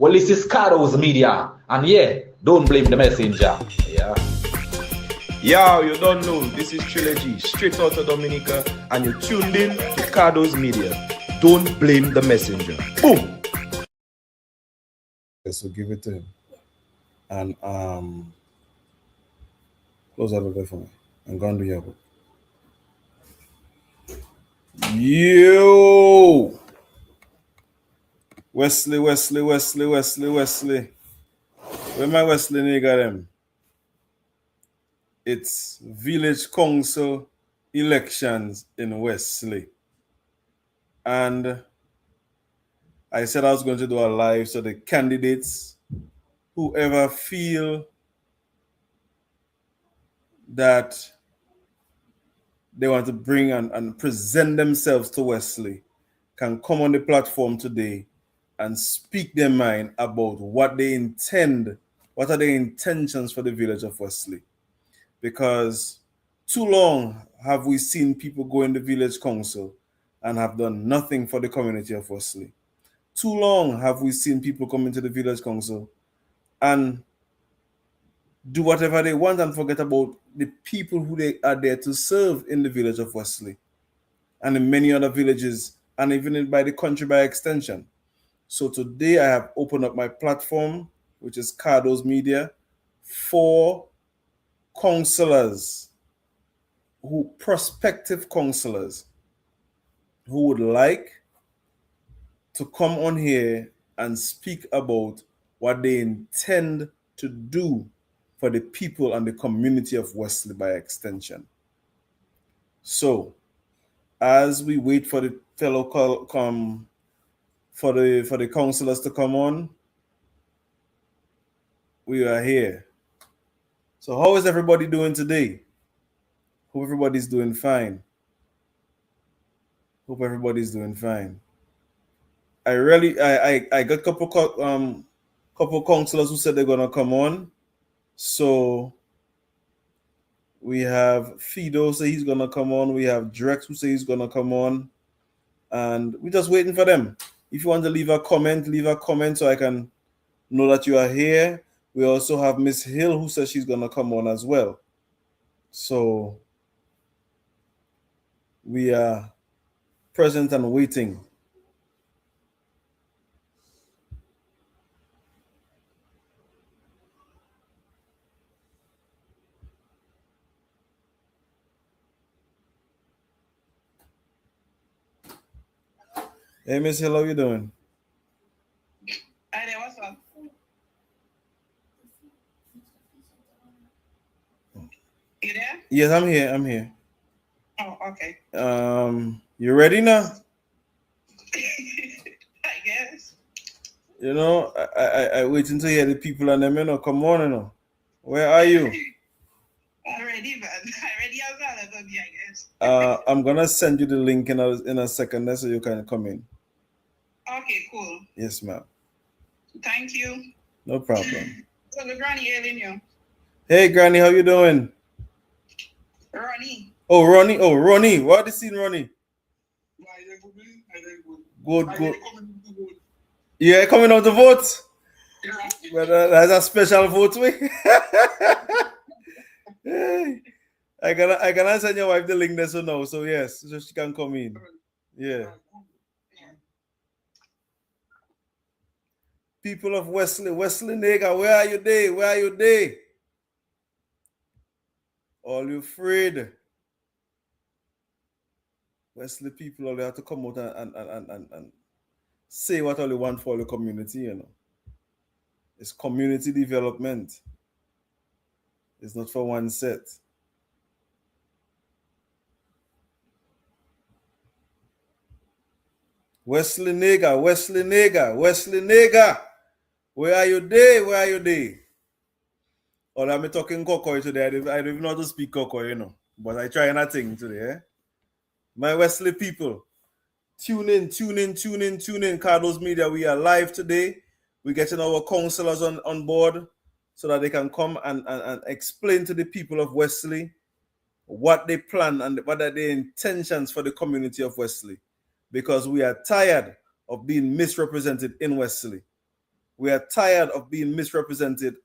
Well, this is Cardo's Media, and yeah, don't blame the messenger. Yeah. Yo, you don't know, this is Trilogy, straight out of Dominica, and you're tuned in to Cardo's Media. Don't blame the messenger. Boom! So give it to him. And close that door for me. And go and do your book. Yo! Wesley. Where my Wesley nigga them? It's village council elections in Wesley. And I said I was going to do a live so the candidates, whoever feel that they want to bring and present themselves to Wesley, can come on the platform today and speak their mind about what they intend, what are their intentions for the village of Wesley. Because too long have we seen people go in the village council and have done nothing for the community of Wesley. Too long have we seen people come into the village council and do whatever they want and forget about the people who they are there to serve in the village of Wesley and in many other villages and even by the country by extension. So today I have opened up my platform, which is Cardo's Media, for counselors, prospective counselors who would like to come on here and speak about what they intend to do for the people and the community of Wesley by extension. So, as we wait for the fellow for the counselors to come on, we are here. So, how is everybody doing today? Hope everybody's doing fine. Hope everybody's doing fine. I got a couple counselors who said they're gonna come on. So we have Fido say he's gonna come on. We have Drex who say he's gonna come on, and we're just waiting for them. If you want to leave a comment so I can know that you are here. We also have Miss Hill who says she's gonna come on as well. So we are present and waiting. Hey, Miss Hill, how you doing? Hi there, what's up? You there? Yes, I'm here. Oh, okay. You ready now? I guess. You know, I waiting to hear the people and them, you know, come on, you know. Where are you? I'm ready, man. I'm ready as well, I guess. I'm gonna send you the link in a second so you can come in. Okay, cool. Yes, ma'am. Thank you. No problem. So the Granny hailing you. Hey, Granny, how you doing? Ronnie. Oh, Ronnie. Oh, Ronnie. What is it, Ronnie? Good. Yeah, coming out to vote. Yeah. But that's a special vote, way. Hey, I can send your wife the link there so now. So yes, so she can come in. Yeah. People of Wesley nigga, where are you there? All you afraid? Wesley people all they have to come out and say what all they want for the community, you know. It's community development. It's not for one set. Wesley nigga. Where are you there? Or I'm talking Kokoi today. I don't even know how to speak Kokoi, you know. But I try nothing today, eh? My Wesley people, tune in. Cardo's Media, we are live today. We're getting our counselors on board so that they can come and explain to the people of Wesley what they plan and what are their intentions for the community of Wesley. Because we are tired of being misrepresented in Wesley. We are tired of being misrepresented.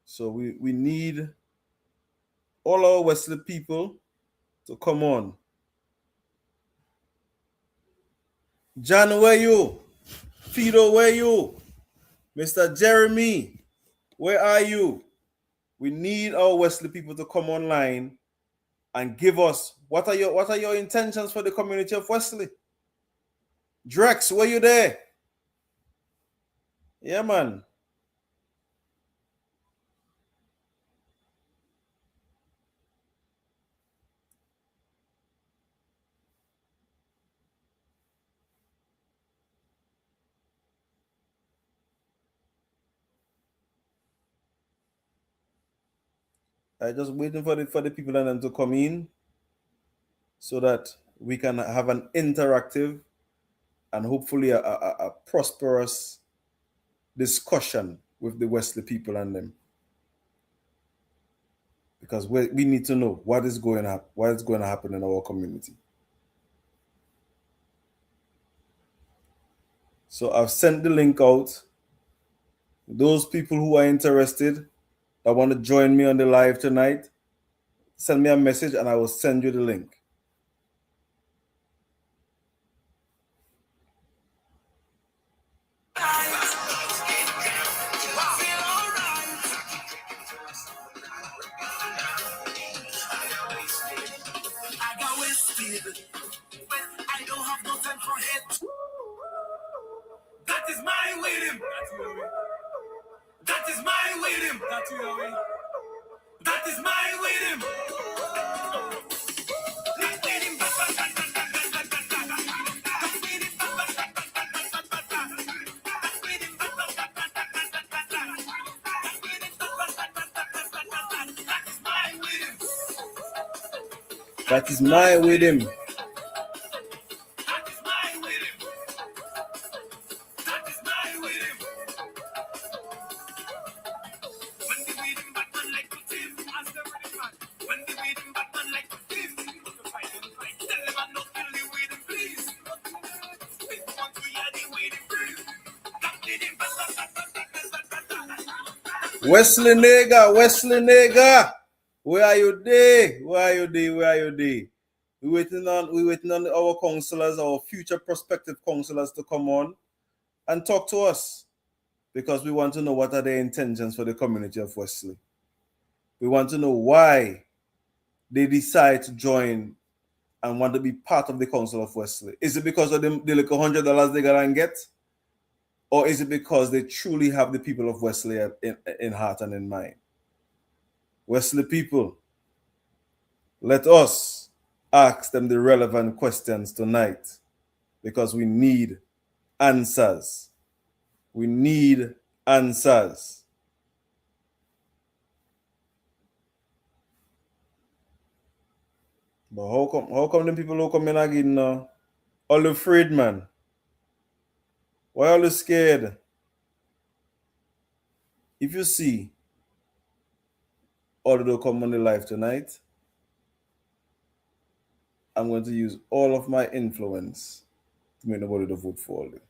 So we need all our Wesley people to come on. John, where you? Fido, where you? Mr. Jeremy, where are you? We need our Wesley people to come online and give us what are your intentions for the community of Wesley? Drex, were you there? Yeah, man. I just waiting for the people and them to come in so that we can have an interactive and hopefully a prosperous discussion with the Wesley people and them. Because we need to know what is going to happen in our community. So I've sent the link out. Those people who are interested that want to join me on the live tonight, send me a message and I will send you the link. I don't have no time for it. That is my rhythm. That is my rhythm. That is my rhythm. That is my rhythm. Wesley nigga, where are you there? We waiting on our counselors, our future prospective counselors to come on and talk to us because we want to know what are their intentions for the community of Wesley. We want to know why they decide to join and want to be part of the Council of Wesley. Is it because of the like $100 they gotta get? Or is it because they truly have the people of Wesley in heart and in mind? Wesley people, let us ask them the relevant questions tonight because we need answers. We need answers. But how come the people who come in again now? All afraid, man. Why are you scared? If you see all of them come on the live tonight, I'm going to use all of my influence to make nobody to vote for all them.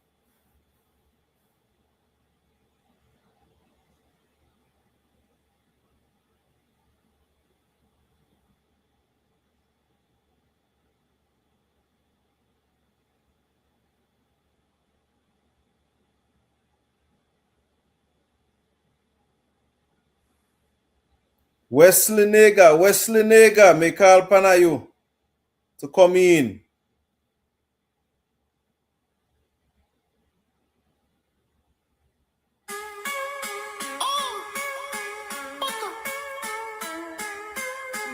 Wesley nigga, may call Panayu to come in.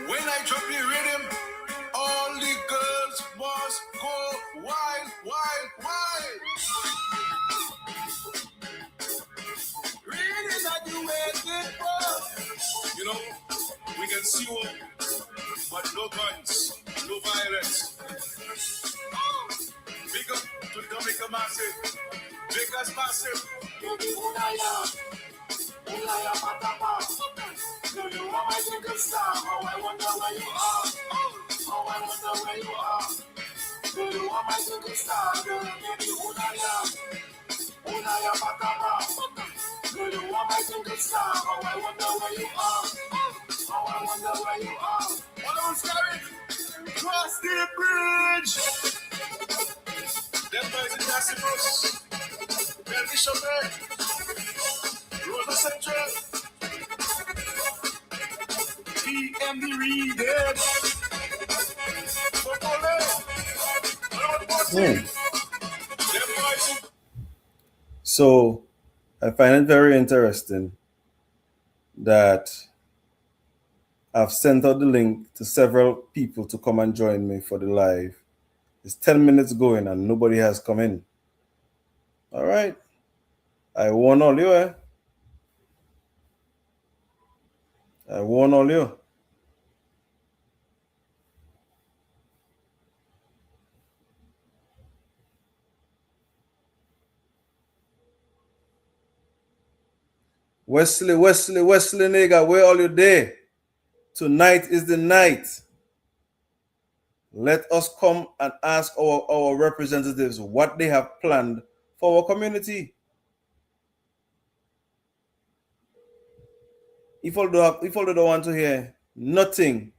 When I drop the rhythm, all the girls must go wild. Rhythm that you waited for. You know, we can see you, but no guns, no violence. Big up to the Jamaica massive. Jamaica's massive. Do you want my single star? Oh, I wonder where you are. Oh, I wonder where you are. Do you want my single star? Girl, maybe Unaya Matama. Do you want my single star? Oh, I wonder where you are. Oh, I wonder where you are. What else, Gary? Cross the bridge. Them boys in Cassimus. Belly Chopin. Rosa Central. PM the Regan. Sokole. Lord Bossy. Them boys in So I find it very interesting that I've sent out the link to several people to come and join me for the live. It's 10 minutes going and nobody has come in. All right. I warn all you, eh? I warn all you. Wesley, nigga, where all you there? Tonight is the night. Let us come and ask our representatives what they have planned for our community. If all don't want to hear nothing,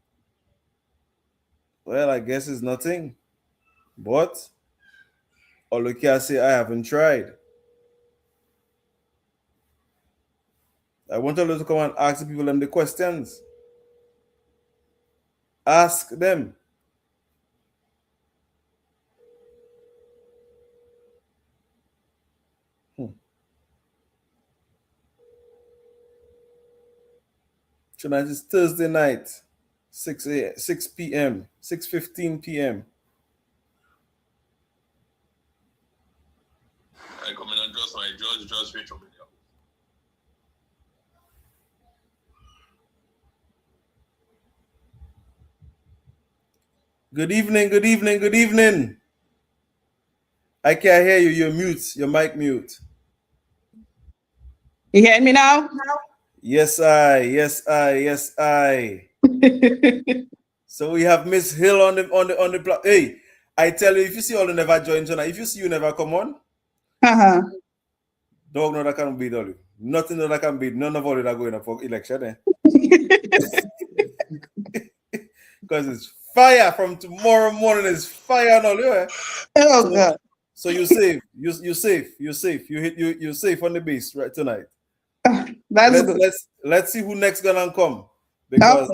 well, I guess it's nothing. But all you can say, I haven't tried. I want all you to come and ask the people them the questions. Ask them. Tonight is Thursday night, 6 p.m., 6:15 p.m. I come in and just my just reach over there. Good evening. I can't hear you. You're mute. Your mic mute. You hear me now? Yes, I. So we have Miss Hill on the Hey, I tell you, if you see all the never join tonight, if you see you never come on, Uh-huh. dog no that can beat all you. Nothing that can beat. None of all that are going up for election, eh? Because it's fire from tomorrow morning. It's fire and all you, eh? Oh God. So you safe. You're safe. You're safe on the base right tonight. That's good. Let's see who next gonna come, because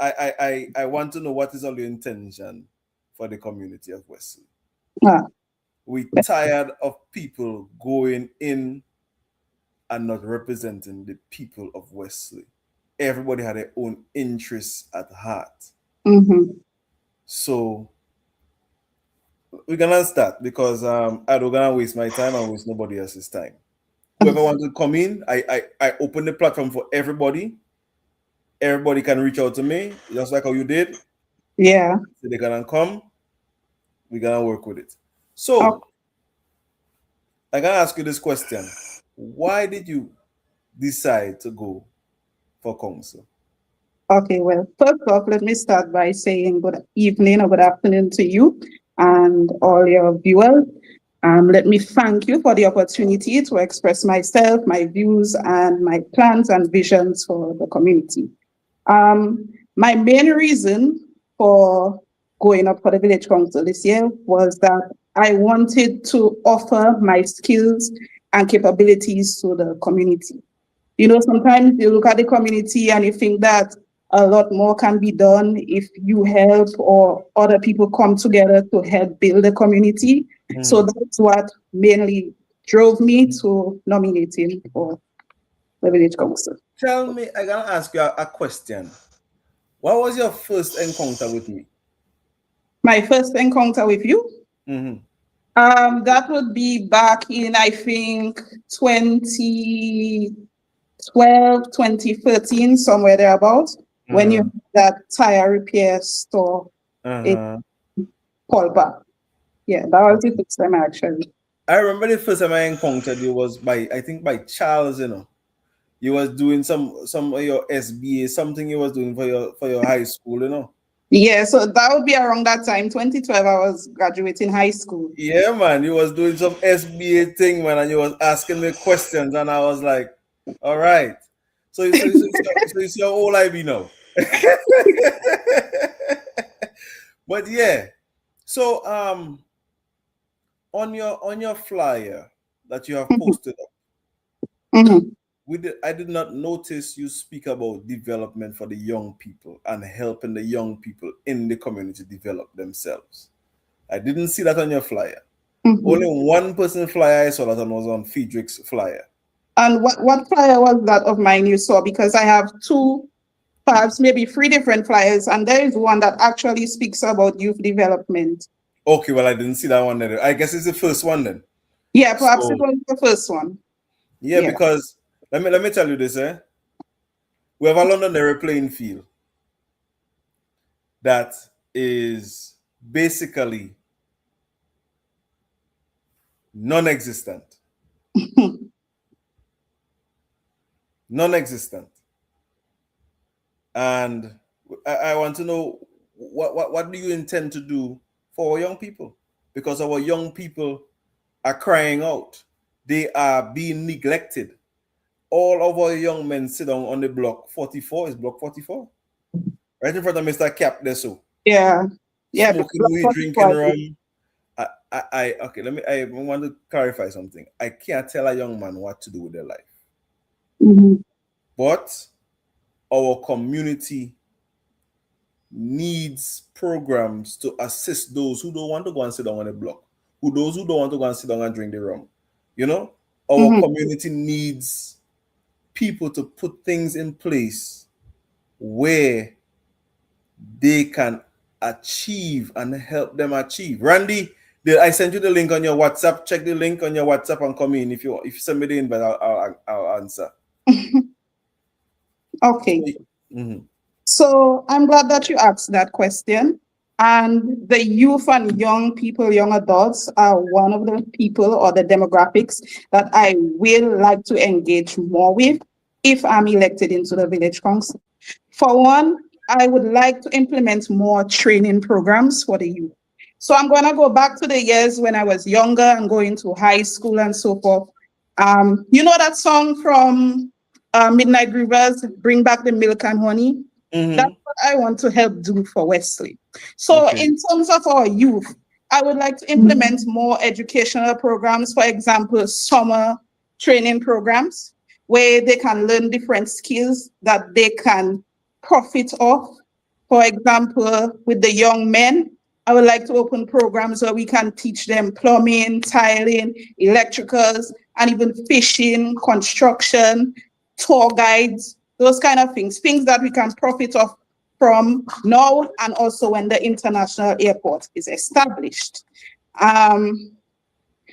Okay. I want to know what is all your intention for the community of Wesley. Ah. We tired of people going in and not representing the people of Wesley. Everybody had their own interests at heart. Mm-hmm. So we're gonna start, because I don't gonna waste my time and waste nobody else's time. Whoever wants to come in, I open the platform for everybody. Everybody can reach out to me, just like how you did. Yeah. So they're gonna come. We're gonna work with it. So I gotta ask you this question: why did you decide to go for council? Okay, well, first off, let me start by saying good evening or good afternoon to you and all your viewers. Let me thank you for the opportunity to express myself, my views, and my plans and visions for the community. My main reason for going up for the village council this year was that I wanted to offer my skills and capabilities to the community. You know, sometimes you look at the community and you think that a lot more can be done if you help or other people come together to help build the community. So that's what mainly drove me to nominating for the village council. Tell me, I gotta ask you a question. What was your first encounter with me? My first encounter with you? That would be back in, I think, 2012, 2013, somewhere thereabouts, when you had that tire repair store in Colba. Yeah, that was the first time actually. I remember the first time I encountered you was by Charles, you know. you was doing some of your SBA, something you was doing for your high school, you know. Yeah, so that would be around that time, 2012. I was graduating high school. Yeah, man, you was doing some SBA thing, man, and you was asking me questions, and I was like, all right. So you see how old I be now. But yeah, so on your flyer that you have posted up, Mhm. I did not notice you speak about development for the young people and helping the young people in the community develop themselves. I didn't see that on your flyer. Mhm. Only one person flyer I saw that was on Friedrich's flyer. And what flyer was that of mine you saw? Because I have two, perhaps maybe three different flyers, and there is one that actually speaks about youth development. Okay, well, I didn't see that one then. I guess it's the first one then. Yeah, perhaps So, it was the first one. yeah, Yeah. because let me tell you this, we have a London airplane field that is basically non-existent. Non-existent. And I want to know what do you intend to do for our young people? Because our young people are crying out. They are being neglected. All of our young men sit down on the block 44, is block 44? Right in front of Mr. Cap there, so. Yeah. Yeah. Smoking weed, drinking rum. Okay, I want to clarify something. I can't tell a young man what to do with their life. Mhm. But our community needs programs to assist those who don't want to go and sit down on the block, those who don't want to go and sit down and drink the rum. You know, our community needs people to put things in place where they can achieve and help them achieve. Randy, I sent you the link on your WhatsApp. Check the link on your WhatsApp and come in. If you send me the invite, I'll answer. Okay. Mm-hmm. So I'm glad that you asked that question. And the youth and young people, young adults are one of the people or the demographics that I will like to engage more with if I'm elected into the village council. For one, I would like to implement more training programs for the youth. So I'm going to go back to the years when I was younger and going to high school and so forth. You know that song from Midnight Rivers, Bring Back the Milk and Honey? Mm-hmm. That's what I want to help do for Wesley. So in terms of our youth, I would like to implement more educational programs, for example, summer training programs where they can learn different skills that they can profit off. For example, with the young men, I would like to open programs where we can teach them plumbing, tiling, electricals, and even fishing, construction, tour guides, those kind of things that we can profit off from now and also when the international airport is established. I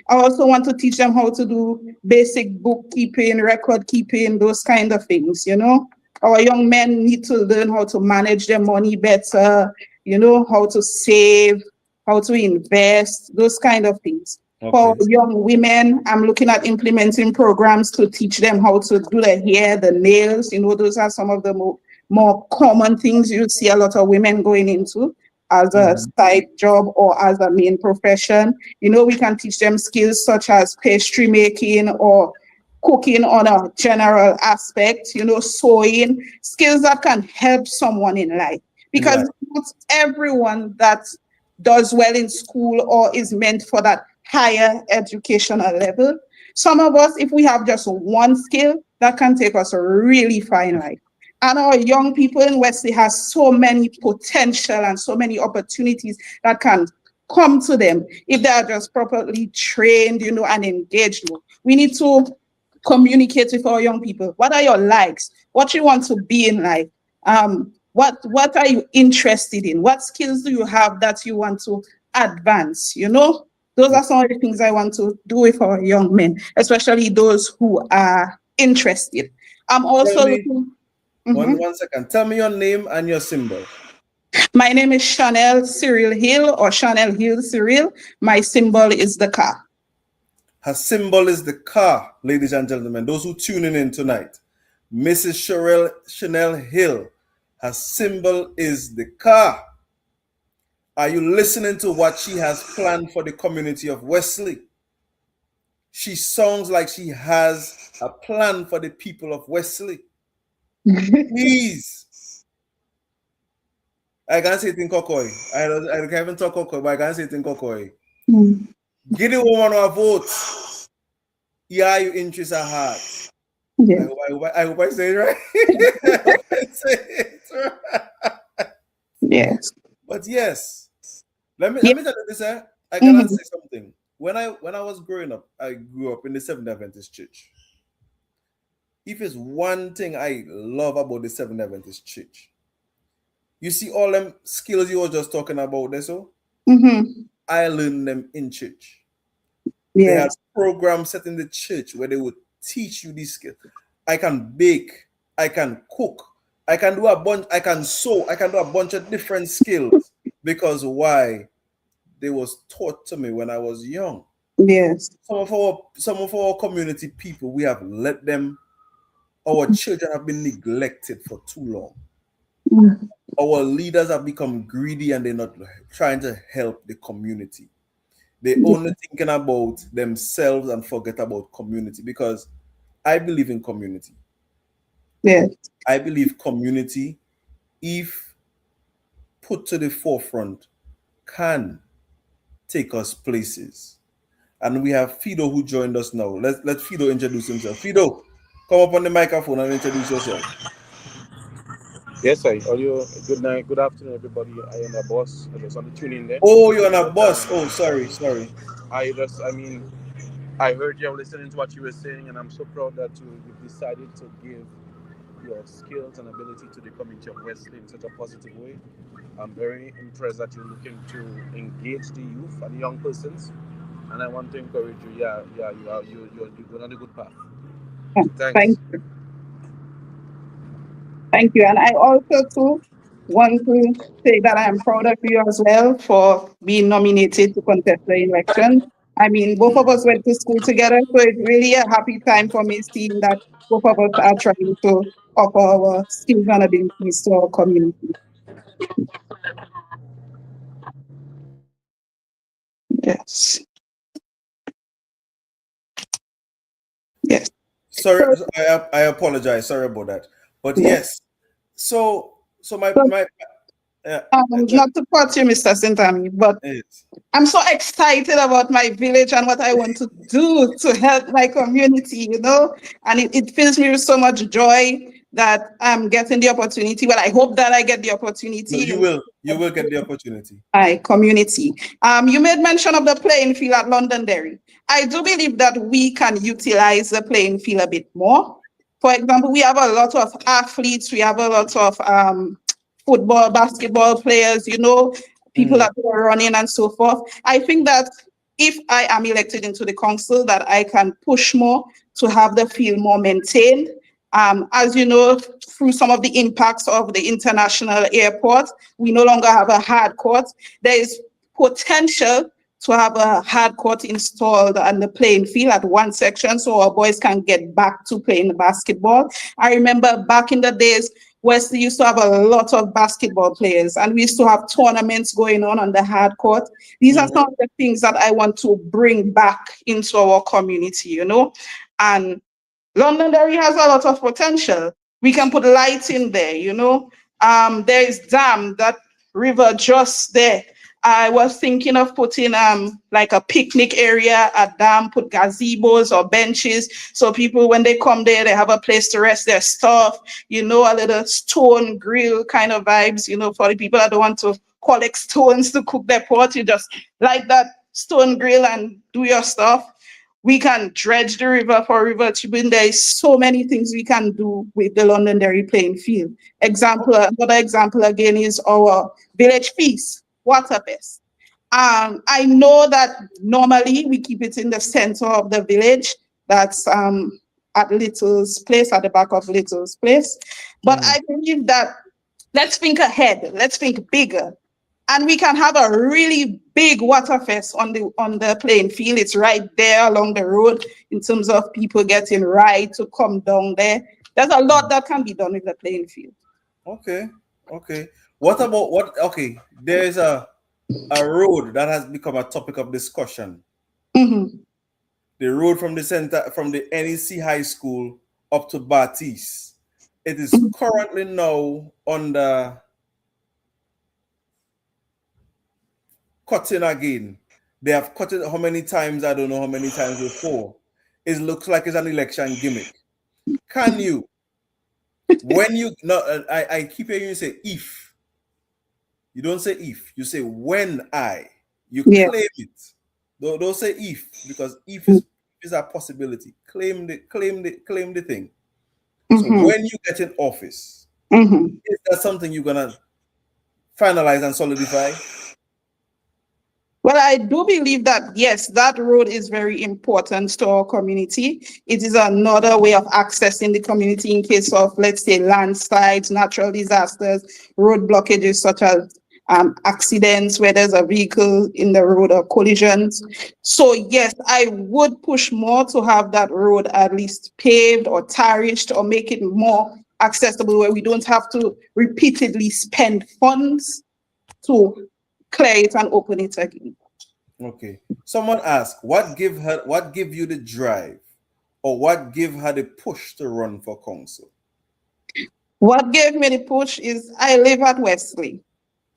also want to teach them how to do basic bookkeeping, record keeping, those kind of things, you know. Our young men need to learn how to manage their money better, you know, how to save, how to invest, those kind of things. For young women, I'm looking at implementing programs to teach them how to do the hair, the nails. You know, those are some of the more common things you see a lot of women going into as a side job or as a main profession. You know, we can teach them skills such as pastry making or cooking on a general aspect, you know, sewing, skills that can help someone in life. Because not everyone that does well in school or is meant for that higher educational level. Some of us, if we have just one skill, that can take us a really far in life. And our young people in Wesley has so many potential and so many opportunities that can come to them if they are just properly trained, you know, and engaged. We need to communicate with our young people. What are your likes? What you want to be in life? What are you interested in? What skills do you have that you want to advance? You know, those are some of the things I want to do with our young men, especially those who are interested. I'm also looking. One second. Tell me your name and your symbol. My name is Chanel Cyril Hill or Chanel Hill Cyril. My symbol is the car. Her symbol is the car, ladies and gentlemen. Those who tuning in tonight, Mrs. Chanel Hill, her symbol is the car. Are you listening to what she has planned for the community of Wesley? She sounds like she has a plan for the people of Wesley. Please. I can't say it in Kokoi. I can't even talk Kokoi, but I can't say it in Kokoi. Give the woman a vote. Yeah, your interests are hard. Yeah. I hope I say it right. I hope I say it right. Yes. But yes, let me Yeah. tell you this. I gotta say something. When I was growing up, I grew up in the Seventh Adventist Church. If it's one thing I love about the Seventh Adventist Church, you see all them skills you were just talking about there, so I learned them in church. They had Yes. programs set in the church where they would teach you these skills. I can bake, I can cook, I can do a bunch, I can sew, I can do a bunch of different skills because why? They was taught to me when I was young. Yes. Some of our community people, we have let them, our children have been neglected for too long. Our leaders have become greedy and they're not trying to help the community. They're only thinking about themselves and forget about community because I believe in community. Yes. I believe community, if put to the forefront, can take us places. And we have Fido who joined us now. Let Fido introduce himself. Fido, come up on the microphone and introduce yourself. Yes, sir. All you good night, good afternoon, everybody. I am a boss. I just want to tune in there. Oh, you're not a But, boss. Oh, sorry. I heard you listening to what you were saying, and I'm so proud that you decided to give your skills and ability to the community of Wesley in such a positive way. I'm very impressed that you're looking to engage the youth and the young persons, and I want to encourage you. You're going on a good path. So thanks. Thank you. And I also too want to say that I am proud of you as well for being nominated to contest the election. I mean, both of us went to school together, so it's really a happy time for me seeing that both of us are trying to offer our skills and abilities to our community. Yes. Yes. Sorry, I apologize. Sorry about that. But yes. So my not to cut you, Mr. Sintami, but I'm so excited about my village and what I want to do to help my community, you know, and it fills me with so much joy that I'm getting the opportunity. Well, I hope that I get the opportunity. No, you will get the opportunity. Community. You made mention of the playing field at Londonderry. I do believe that we can utilize the playing field a bit more. For example, we have a lot of athletes, we have a lot of football, basketball players, you know, people that are running and so forth. I think that if I am elected into the council, that I can push more to have the field more maintained. As you know, through some of the impacts of the international airport, we no longer have a hard court. There is potential to have a hard court installed on the playing field at one section so our boys can get back to playing basketball. I remember back in the days, Wesley used to have a lot of basketball players and we used to have tournaments going on the hard court. These are some of the things that I want to bring back into our community, you know. And Londonderry has a lot of potential. We can put light in there, you know. There is dam, that river just there. I was thinking of putting like a picnic area, a dam, put gazebos or benches. So people, when they come there, they have a place to rest their stuff, you know, a little stone grill kind of vibes, you know, for the people that don't want to collect stones to cook their pot. You just light that stone grill and do your stuff. We can dredge the river for river tribune. There is so many things we can do with the Londonderry playing field. Another example again is our village feast, Waterfest. I know that normally we keep it in the center of the village. That's at Little's place, at the back of Little's place. But I believe that let's think ahead. Let's think bigger. And we can have a really big Waterfest on the playing field. It's right there along the road in terms of people getting right to come down there. There's a lot that can be done with the playing field. Okay. What about what? Okay, there's a road that has become a topic of discussion. Mm-hmm. The road from the center, from the NEC High School up to Baptiste. It is currently now under cutting again. They have cut it how many times? I don't know how many times before. It looks like it's an election gimmick. Can you, when you, no, I keep hearing you say if. You don't say if, you say when you Yeah. claim it. Don't say if, because if is a possibility. Claim the thing. So Mm-hmm. when you get in office, Mm-hmm. is that something you're gonna finalize and solidify? Well, I do believe that, yes, that road is very important to our community. It is another way of accessing the community in case of, let's say, landslides, natural disasters, road blockages such as accidents where there's a vehicle in the road or collisions. So, yes, I would push more to have that road at least paved or tarnished or make it more accessible where we don't have to repeatedly spend funds to clear it and open it again. Okay. Someone asked, what give you the drive, or what give her the push to run for council? What gave me the push is I live at Wesley.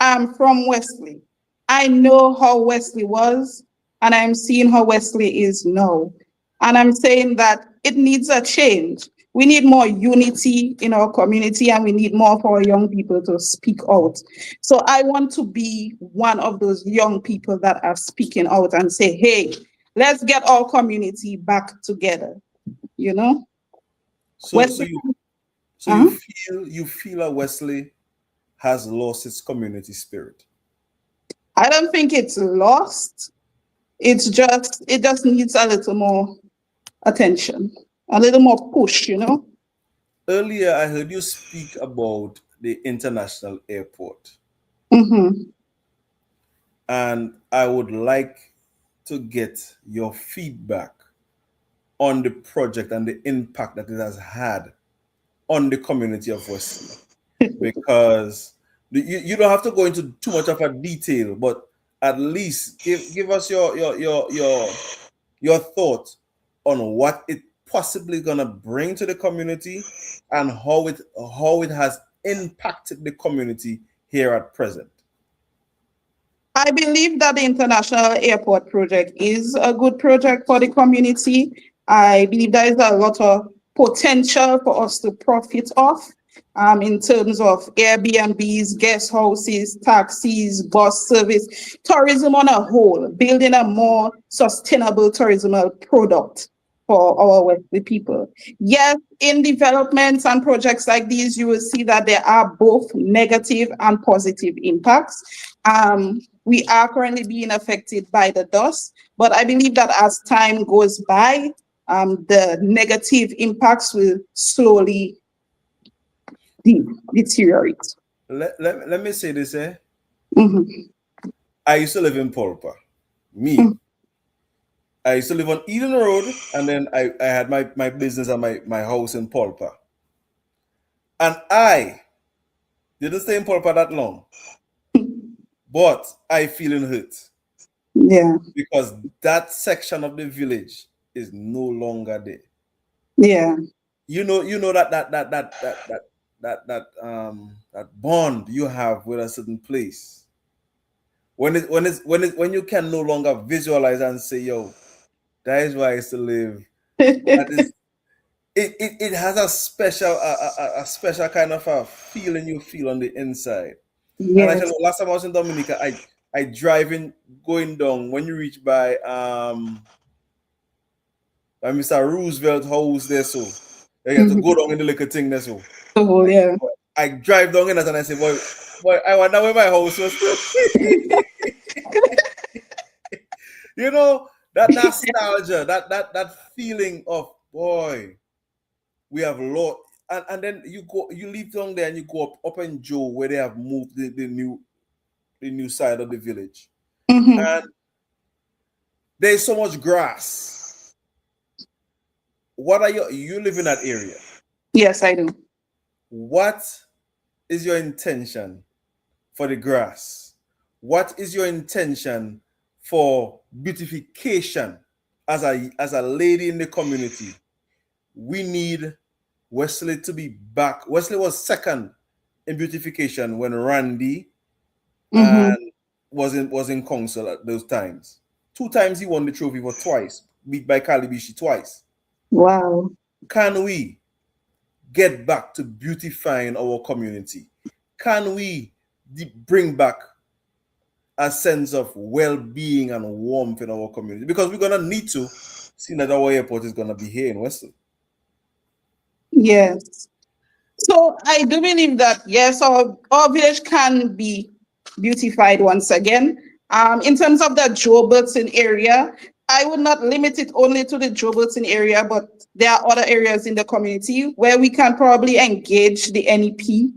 I'm from Wesley. I know how Wesley was, and I'm seeing how Wesley is now. And I'm saying that it needs a change. We need more unity in our community, and we need more for our young people to speak out. So I want to be one of those young people that are speaking out and say, hey, let's get our community back together. You know? So Wesley, you feel that Wesley has lost its community spirit? I don't think it's lost. It just needs a little more attention, a little more push, you know? Earlier, I heard you speak about the international airport. Mm-hmm. And I would like to get your feedback on the project and the impact that it has had on the community of Wesley. Because you don't have to go into too much of a detail, but at least give us your thoughts on what it possibly gonna bring to the community and how it has impacted the community here at present. I believe that the International Airport project is a good project for the community. I believe there is a lot of potential for us to profit off in terms of Airbnbs, guest houses, taxis, bus service, tourism on a whole, building a more sustainable tourism product for our Wesley people. Yes, in developments and projects like these, you will see that there are both negative and positive impacts. We are currently being affected by the dust, but I believe that as time goes by, the negative impacts will slowly deteriorate. Let me say this, Mm-hmm. I used to live in Pulpa. I used to live on Eden Road, and then I had my business and my house in Pulpa. And I didn't stay in Pulpa that long, but I feeling hurt. Yeah. Because that section of the village is no longer there. Yeah. You know that bond you have with a certain place. When you can no longer visualize and say, yo, that is where I used to live. That is it has a special kind of a feeling you feel on the inside. And I Yes. tell you, last time I was in Dominica, I driving going down when you reach by Mr. Roosevelt house there, so you have to go down in the little thing there, so Oh, yeah. I drive down in that and I say, boy, I wonder where my house was. You know, that nostalgia, that feeling of, boy, we have lost. And then you leave down there and you go up in Joe where they have moved the new side of the village. Mm-hmm. And there's so much grass. What are you live in that area? Yes, I do. What is your intention for the grass? What is your intention for beautification as a lady in the community? We need Wesley to be back. Wesley was second in beautification when Randy and was in council at those times. 2 times he won the trophy for twice, beat by Kalibishi twice. Wow. Can we get back to beautifying our community? Can we bring back a sense of well-being and warmth in our community? Because we're gonna need to, seeing that our airport is gonna be here in Wesley. Yes. So I do believe that, yes, our village can be beautified once again. In terms of the Joe Burton area, I would not limit it only to the Joe Burton area, but there are other areas in the community where we can probably engage the NEP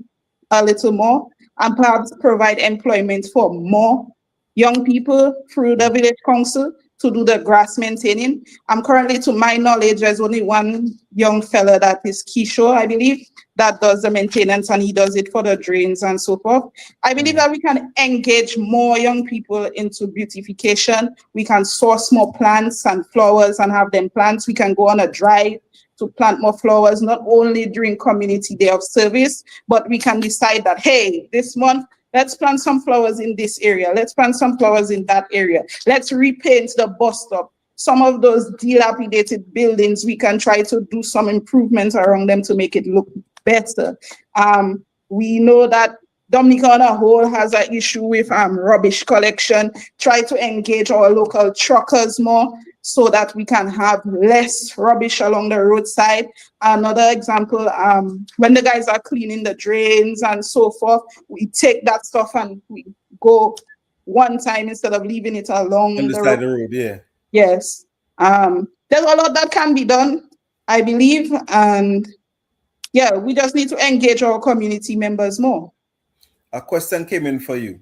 a little more and perhaps provide employment for more young people through the village council to do the grass maintaining. Currently, to my knowledge, there's only one young fella, that is Kisho, I believe, that does the maintenance, and he does it for the drains and so forth. I believe that we can engage more young people into beautification. We can source more plants and flowers and have them plants. We can go on a drive to plant more flowers, not only during community day of service, but we can decide that, hey, this month, let's plant some flowers in this area. Let's plant some flowers in that area. Let's repaint the bus stop. Some of those dilapidated buildings, we can try to do some improvements around them to make it look better. We know that Dominica on a whole has an issue with rubbish collection. Try to engage our local truckers more so that we can have less rubbish along the roadside. Another example, when the guys are cleaning the drains and so forth, we take that stuff and we go one time instead of leaving it along On the side of the road, yeah. Yes. There's a lot that can be done, I believe. And yeah, we just need to engage our community members more. A question came in for you.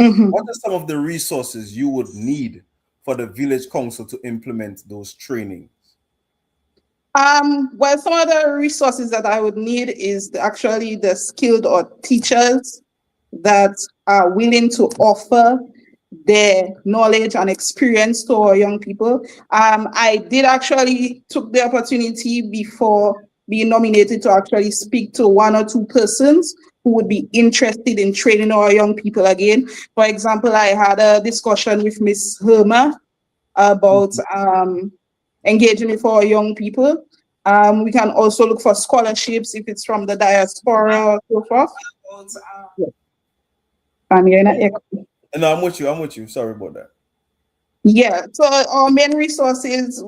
Mhm. What are some of the resources you would need for the village council to implement those trainings? Well, some of the resources that I would need is actually the skilled or teachers that are willing to offer their knowledge and experience to our young people. I did actually took the opportunity before being nominated to actually speak to 1 or 2 persons who would be interested in training our young people again. For example, I had a discussion with Miss Herma about engaging it for our young people. We can also look for scholarships if it's from the diaspora or so forth. No, I'm with you. Sorry about that. Yeah, so our main resources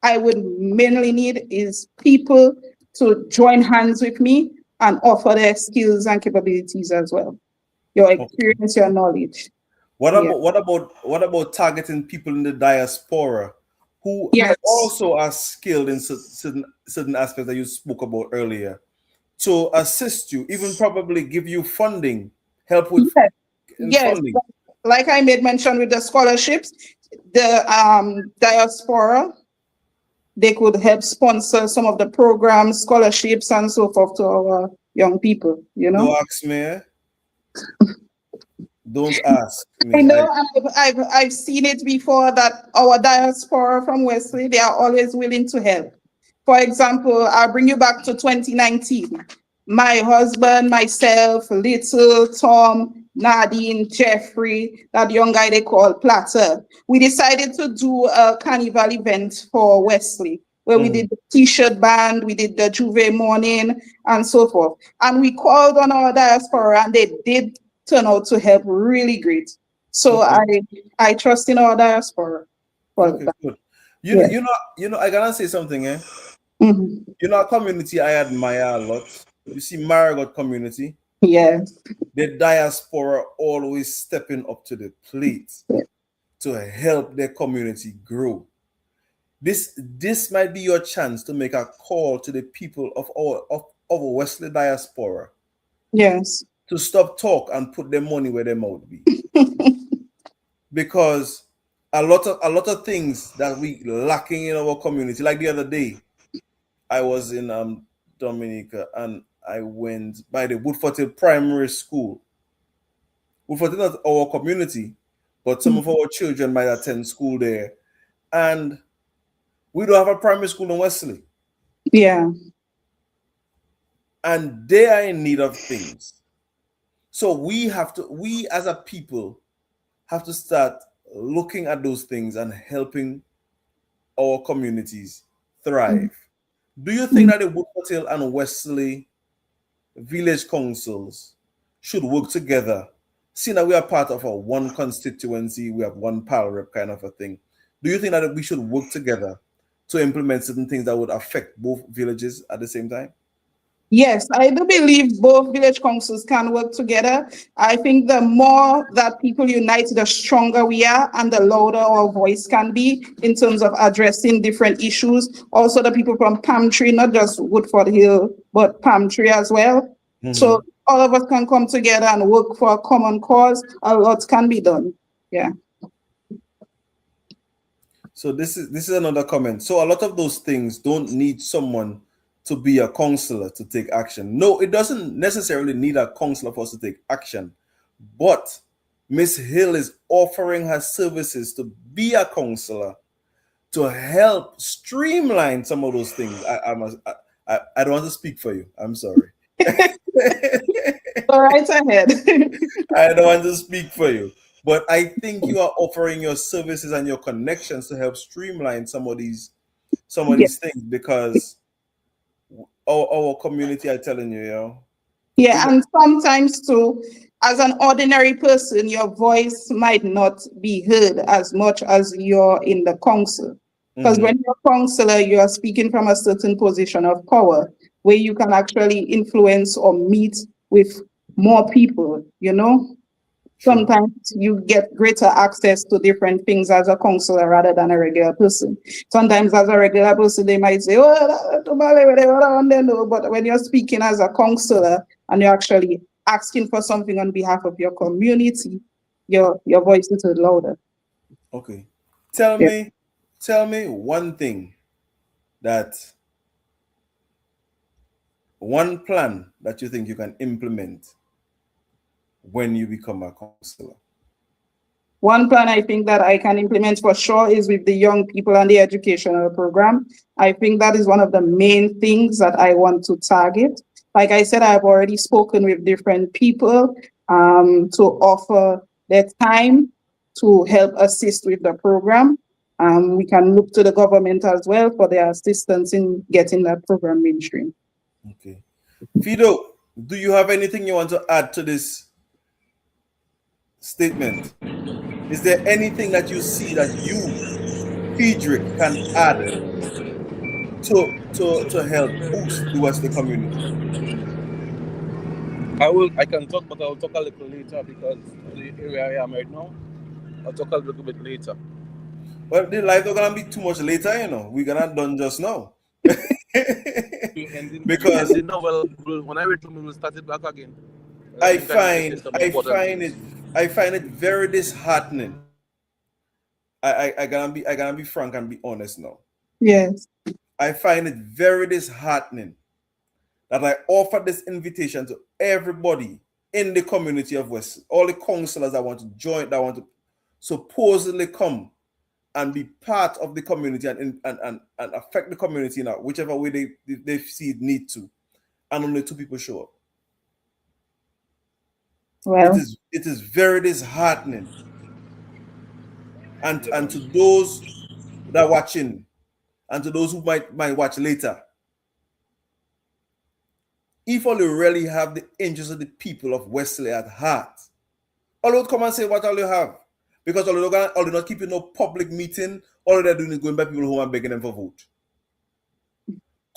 I would mainly need is people to join hands with me and offer their skills and capabilities as well. Your experience, your knowledge. What about targeting people in the diaspora who also are skilled in certain aspects that you spoke about earlier, to assist you, even probably give you funding, help with funding? Like I made mention with the scholarships, the diaspora, they could help sponsor some of the programs, scholarships, and so forth to our young people, you know? Don't ask me. Don't ask me. I know, I've seen it before that our diaspora from Wesley, they are always willing to help. For example, I'll bring you back to 2019. My husband, myself, Little, Tom, Nadine, Jeffrey, that young guy they call Platter, we decided to do a carnival event for Wesley, where we did the t-shirt band, we did the Juve morning, and so forth. And we called on our diaspora, and they did turn out to help really great. So I trust in our diaspora. Okay, good. You know, I gotta say something, eh? Mm-hmm. You know, a community I admire a lot. You see, Marigot community. Yes. The diaspora always stepping up to the plate to help their community grow. This might be your chance to make a call to the people of our Wesley diaspora. Yes. To stop talk and put their money where their mouth be. Because a lot of things that we lacking in our community. Like the other day, I was in Dominica, and I went by the Woodford Hill Primary School. Woodford Hill is not our community, but some of our children might attend school there. And we don't have a primary school in Wesley. Yeah. And they are in need of things. So we as a people, have to start looking at those things and helping our communities thrive. Do you think that the Woodford Hill and Wesley village councils should work together? Seeing that we are part of a one constituency, we have one pal rep kind of a thing. Do you think that we should work together to implement certain things that would affect both villages at the same time? Yes, I do believe both village councils can work together. I think the more that people unite, the stronger we are and the louder our voice can be in terms of addressing different issues. Also, the people from Palm Tree, not just Woodford Hill, but Palm Tree as well. So all of us can come together and work for a common cause. A lot can be done. Yeah. So this is another comment. So a lot of those things don't need someone to be a counselor to take action. No, it doesn't necessarily need a counselor for us to take action. But Miss Hill is offering her services to be a counselor to help streamline some of those things. I don't want to speak for you. I'm sorry. Go right ahead. I don't want to speak for you. But I think you are offering your services and your connections to help streamline some of these things, because our community are telling you, Yeah, and sometimes too, as an ordinary person, your voice might not be heard as much as you're in the council. Because when you're a counselor, you are speaking from a certain position of power where you can actually influence or meet with more people, Sometimes you get greater access to different things as a counselor rather than a regular person. Sometimes as a regular person, they might say, but when you're speaking as a counselor and you're actually asking for something on behalf of your community, your voice is louder. Okay. Tell me one thing one plan that you think you can implement when you become a counselor. One plan I think that I can implement for sure is with the young people and the educational program. I think that is one of the main things that I want to target. Like I said, I've already spoken with different people to offer their time to help assist with the program. We can look to the government as well for their assistance in getting that program mainstream. Okay. Fido, do you have anything you want to add to this statement? Is there anything that you see that you, Friedrich, can add to help boost the Wesley community? I can talk, but I'll talk a little later because the area I am right now. I'll talk a little bit later. Well, the life not gonna be too much later, We're gonna done just now. Because when I return, we'll start it back again. I find it very disheartening. I gonna be frank and be honest now. Yes. I find it very disheartening that I offer this invitation to everybody in the community of West, all the councillors that want to join, that want to supposedly come and be part of the community and affect the community in whichever way they see it need to, and only 2 people show up. Well, it is very disheartening. And to those that are watching, and to those who might watch later, if all you really have the interests of the people of Wesley at heart, all you come and say what all you have. Because all you're not keeping no public meeting, all they're doing is going by people home and begging them for vote.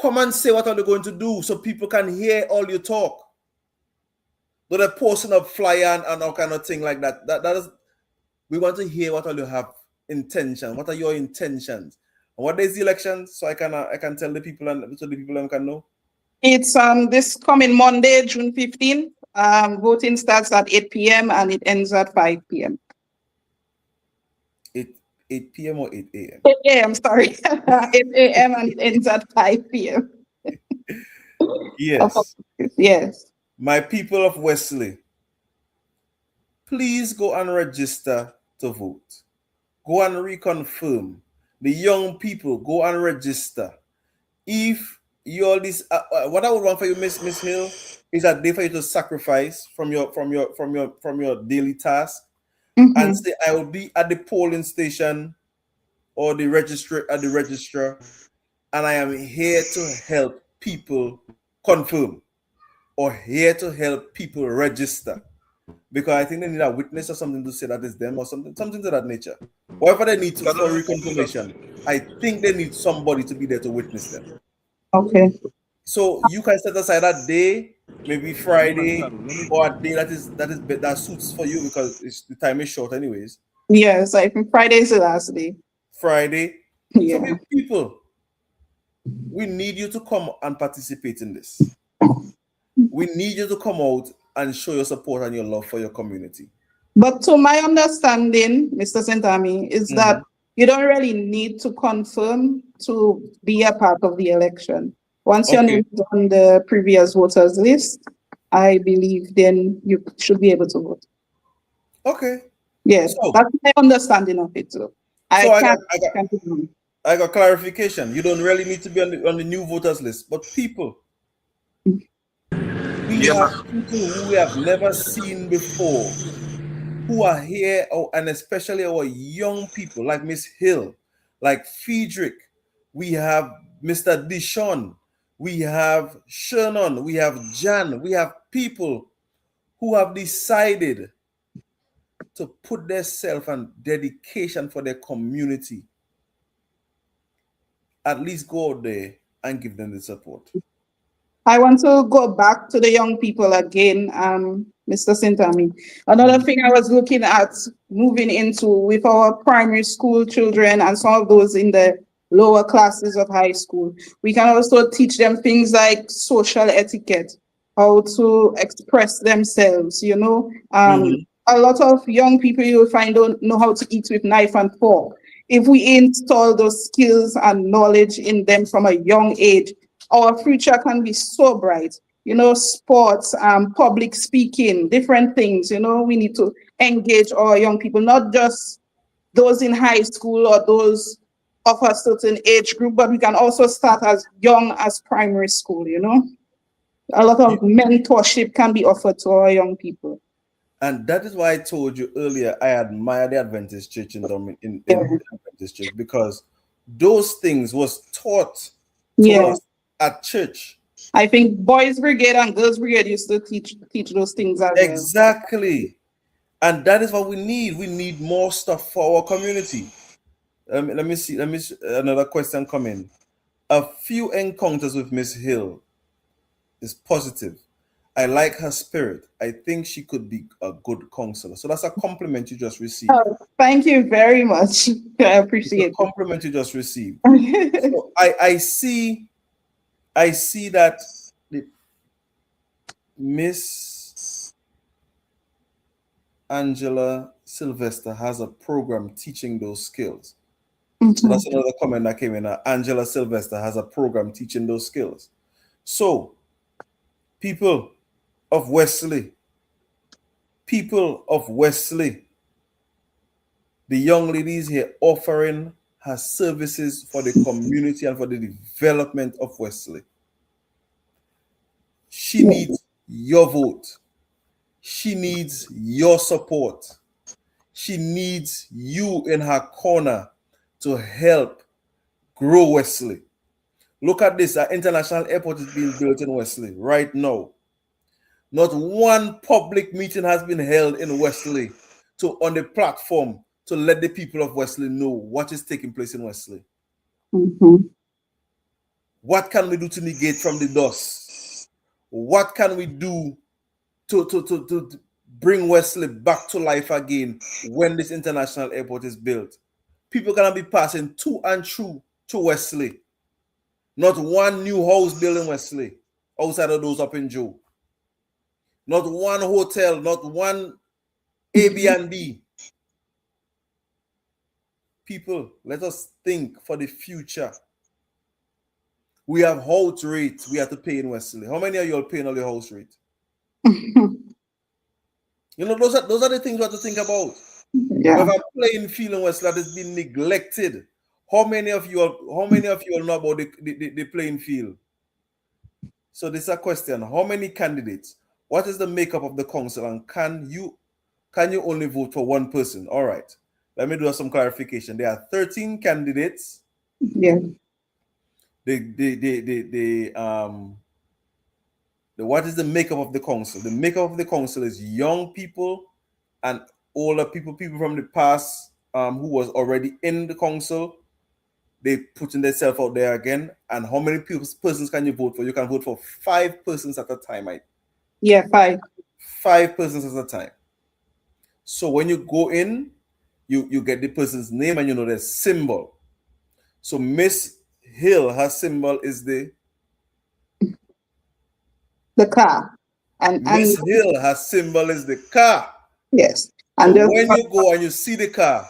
Come and say what are they going to do so people can hear all your talk. Not a posting of flyer and all kind of thing like that. That is, we want to hear what all you have intention. What are your intentions? And what is the election? So I can tell the people and so the people can know. It's this coming Monday, June 15th. Voting starts at 8 p.m. and it ends at 5 p.m. 8 p.m. or 8 a.m.? 8 a.m., sorry. 8 a.m. and it ends at 5 p.m. Yes. Yes. My people of Wesley, please go and register to vote. Go and reconfirm. The young people, go and register. If you're this, what I would want for you, Miss Hill, is a day for you to sacrifice from your daily task Mhm. and say, I will be at the polling station or the registrar, and I am here to help people confirm or here to help people register. Because I think they need a witness or something to say that it's them or something to that nature. Whatever they need to for reconfirmation, I think they need somebody to be there to witness them. Okay. So you can set aside a day, maybe Friday, or a day that suits for you because the time is short anyways. Yes, I think Friday is the last day. Friday. So Yeah. people, we need you to come and participate in this. We need you to come out and show your support and your love for your community. But to my understanding, Mr. Sentami, is that you don't really need to confirm to be a part of the election. Once your Okay. name is on the previous voters list, I believe then you should be able to vote. Okay. Yes, So that's my understanding of it too. so Can't be wrong. I got clarification. You don't really need to be on the new voters list, but people, we have people who we have never seen before who are here, and especially our young people like Miss Hill, like Friedrich. We have Mr. Dishon, we have Shernon, we have Jan, we have people who have decided to put their self and dedication for their community. At least go out there and give them the support. I want to go back to the young people again, Mr. Sintami. Another thing I was looking at moving into with our primary school children and some of those in the lower classes of high school, we can also teach them things like social etiquette, how to express themselves, you know. A lot of young people you will find don't know how to eat with knife and fork. If we install those skills and knowledge in them from a young age, our future can be so bright. You know, sports, public speaking, different things. You know, we need to engage our young people, not just those in high school or those of a certain age group, but we can also start as young as primary school. You know, a lot of mentorship can be offered to our young people. And that is why I told you earlier, I admire the Adventist Church in Adventist Church, because those things was taught to Yeah. us at church. I think Boys Brigade and Girls Brigade used to teach those things as well. Exactly. And that is what we need. We need more stuff for our community. Let me see. Another question come in. A few encounters with Miss Hill is positive. I like her spirit. I think she could be a good counselor. So that's a compliment you just received. Oh, thank you very much. I It's a appreciate compliment you just received. it. So I see that the Miss Angela Sylvester has a program teaching those skills. So that's another comment that came in. Angela Sylvester has a program teaching those skills. So, people of Wesley, the young ladies here offering her services for the community and for the development of Wesley. She needs your vote. She needs your support. She needs you in her corner to help grow Wesley. Look at this. Our international airport is being built in Wesley right now. Not one public meeting has been held in Wesley on the platform to let the people of Wesley know what is taking place in Wesley. What can we do to negate from the dust? What can we do to bring Wesley back to life again when this international airport is built? People gonna be passing to and through to Wesley. Not one new house built in Wesley outside of those up in Joe. Not one hotel, not one Airbnb. People, let us think for the future. We have house rates we have to pay in Wesley. How many of you are paying all your house rate? You know, those are the things we have to think about. We Yeah. have a playing field in Wesley that has been neglected. How many of you know about the playing field? So this is a question. How many candidates? What is the makeup of the council? And can you only vote for one person? All right. Let me do some clarification. There are 13 candidates. Yeah. What is the makeup of the council? The makeup of the council is young people and older people from the past who was already in the council. They putting themselves out there again. And how many persons can you vote for? You can vote for 5 persons at a time. Yeah, 5. 5 persons at a time. So when you go in, you get the person's name and you know their symbol. So Miss Hill, her symbol is the car. And Miss Hill, her symbol is the car. yes. So And when you go and you see the car,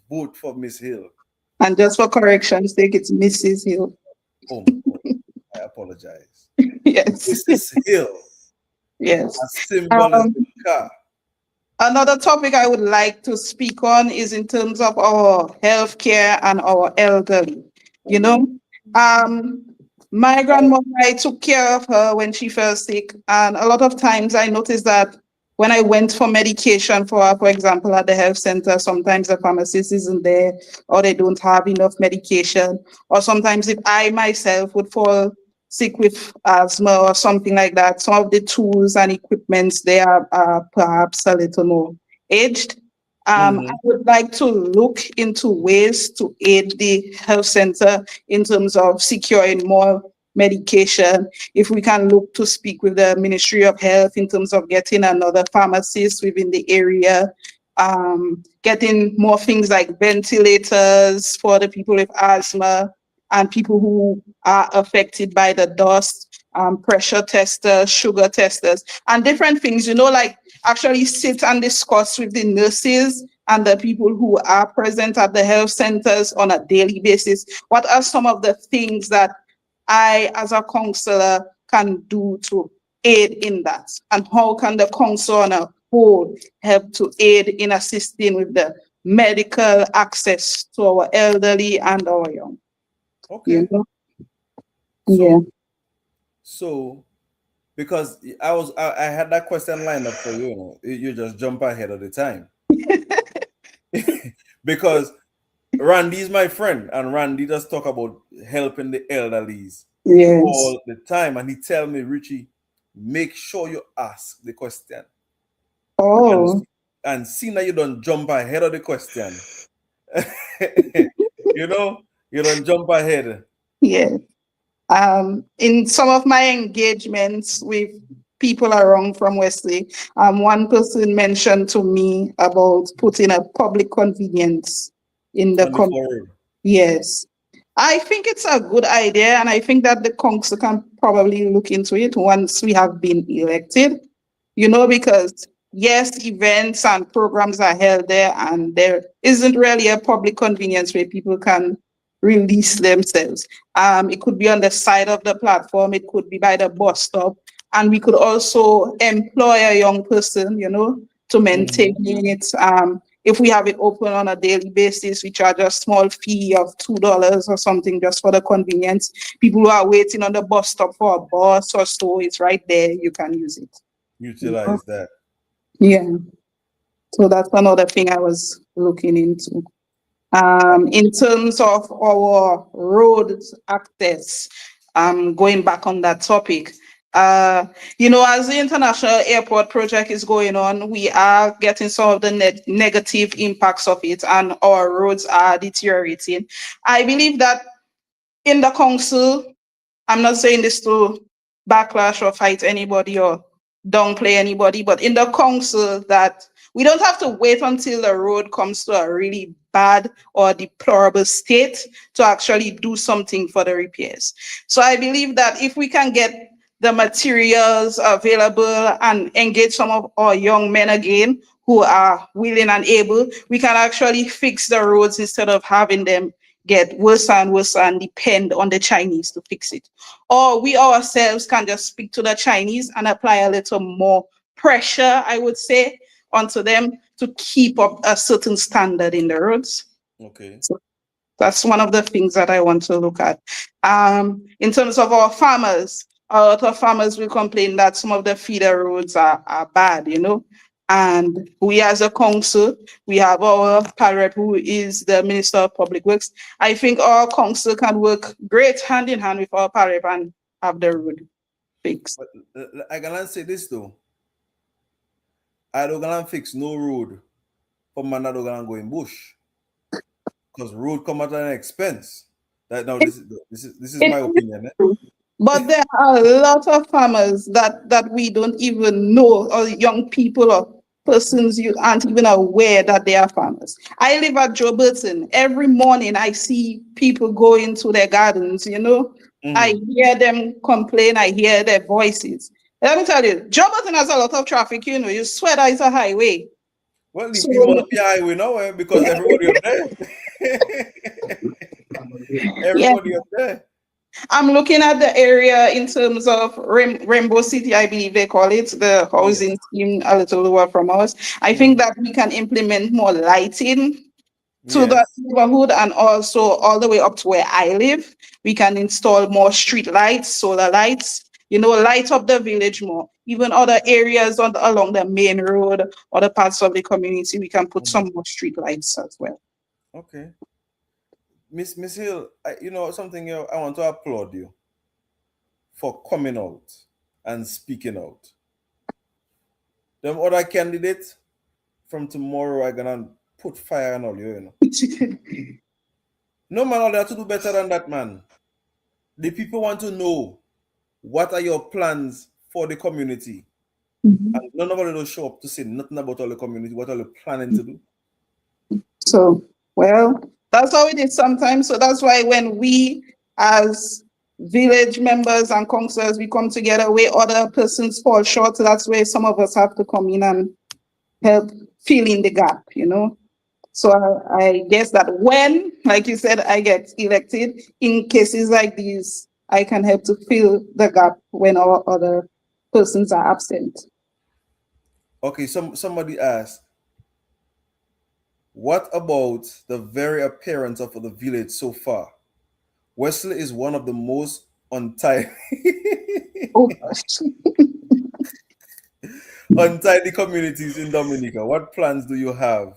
vote for Miss Hill. just for correction's sake, it's Mrs. Hill. Oh, I apologize. Yes. Mrs. Hill, Yes. her symbol is the car. Another topic I would like to speak on is in terms of our healthcare and our elderly. You know, my grandmother, I took care of her when she fell sick. And a lot of times I noticed that when I went for medication for her, for example, at the health center, sometimes the pharmacist isn't there or they don't have enough medication. Or sometimes if I myself would fall sick with asthma or something like that, some of the tools and equipments, they are perhaps a little more aged. I would like to look into ways to aid the health center in terms of securing more medication. If we can look to speak with the Ministry of Health in terms of getting another pharmacist within the area, getting more things like ventilators for the people with asthma and people who are affected by the dust, pressure testers, sugar testers, and different things, you know, like actually sit and discuss with the nurses and the people who are present at the health centers on a daily basis. What are some of the things that I, as a counselor, can do to aid in that? And how can the council on a whole help to aid in assisting with the medical access to our elderly and our young? Okay. You know? So, Yeah. So, because I had that question lined up for you, you know, you just jump ahead of the time. Because Randy's my friend, and Randy does talk about helping the elderlies Yes. all the time. And he tell me, Richie, make sure you ask the question. Oh. And see now you don't jump ahead of the question. You know, you don't jump ahead. Yeah. In some of my engagements with people around from Wesley, one person mentioned to me about putting a public convenience in the forward. Yes. I think it's a good idea, and I think that the council can probably look into it once we have been elected, you know, because yes, events and programs are held there, and there isn't really a public convenience where people can release themselves. It could be on the side of the platform, it could be by the bus stop, and we could also employ a young person, you know, to maintain it. If we have it open on a daily basis, we charge a small fee of $2 or something just for the convenience. People who are waiting on the bus stop for a bus or so, it's right there. You can use it. Utilize that. Yeah. So that's another thing I was looking into. In terms of our road access, going back on that topic, you know, as the international airport project is going on, we are getting some of the negative impacts of it, and our roads are deteriorating. I believe that in the council, I'm not saying this to backlash or fight anybody or downplay anybody, but in the council that we don't have to wait until the road comes to a really bad or deplorable state to actually do something for the repairs. So I believe that if we can get the materials available and engage some of our young men again who are willing and able, we can actually fix the roads instead of having them get worse and worse and depend on the Chinese to fix it. Or we ourselves can just speak to the Chinese and apply a little more pressure, I would say, onto them to keep up a certain standard in the roads. Okay. So that's one of the things that I want to look at. In terms of our farmers, a lot of farmers will complain that some of the feeder roads are bad, you know. And we as a council, we have our parrot who is the Minister of Public Works. I think our council can work great hand in hand with our parrot and have the road fixed. But I can say this though. I don't gonna fix no road for man that don't gonna go in bush. Because road come at an expense. That now this is my opinion. Eh? But there are a lot of farmers that we don't even know, or young people or persons you aren't even aware that they are farmers. I live at Joe Burton. Every morning I see people go into their gardens, you know. I hear them complain, I hear their voices. Let me tell you, Joe Burton has a lot of traffic, you know. You swear that it's a highway. Well, So- it must be highway now, eh? Because everybody up there. Everybody up there. I'm looking at the area in terms of Rainbow City, I believe they call it, the housing scheme a little lower from us. I think that we can implement more lighting to the neighborhood and also all the way up to where I live. We can install more street lights, solar lights, you know, light up the village more. Even other areas along the main road, other parts of the community, we can put some more street lights as well. Okay. Miss Hill, you know something, I want to applaud you for coming out and speaking out. Them other candidates from tomorrow are gonna put fire on all you know. No man, all they have to do better than that, man. The people want to know what are your plans for the community. And none of them will show up to say nothing about all the community, what are you planning to do. So, well, that's how it is sometimes. So that's why when we as village members and councillors, we come together where other persons fall short, that's where some of us have to come in and help fill in the gap, you know. So I guess that when, like you said, I get elected, in cases like these, I can help to fill the gap when our other persons are absent. Okay, somebody asked, what about the very appearance of the village so far? Wesley is one of the most untidy, Oh gosh. untidy communities in Dominica. What plans do you have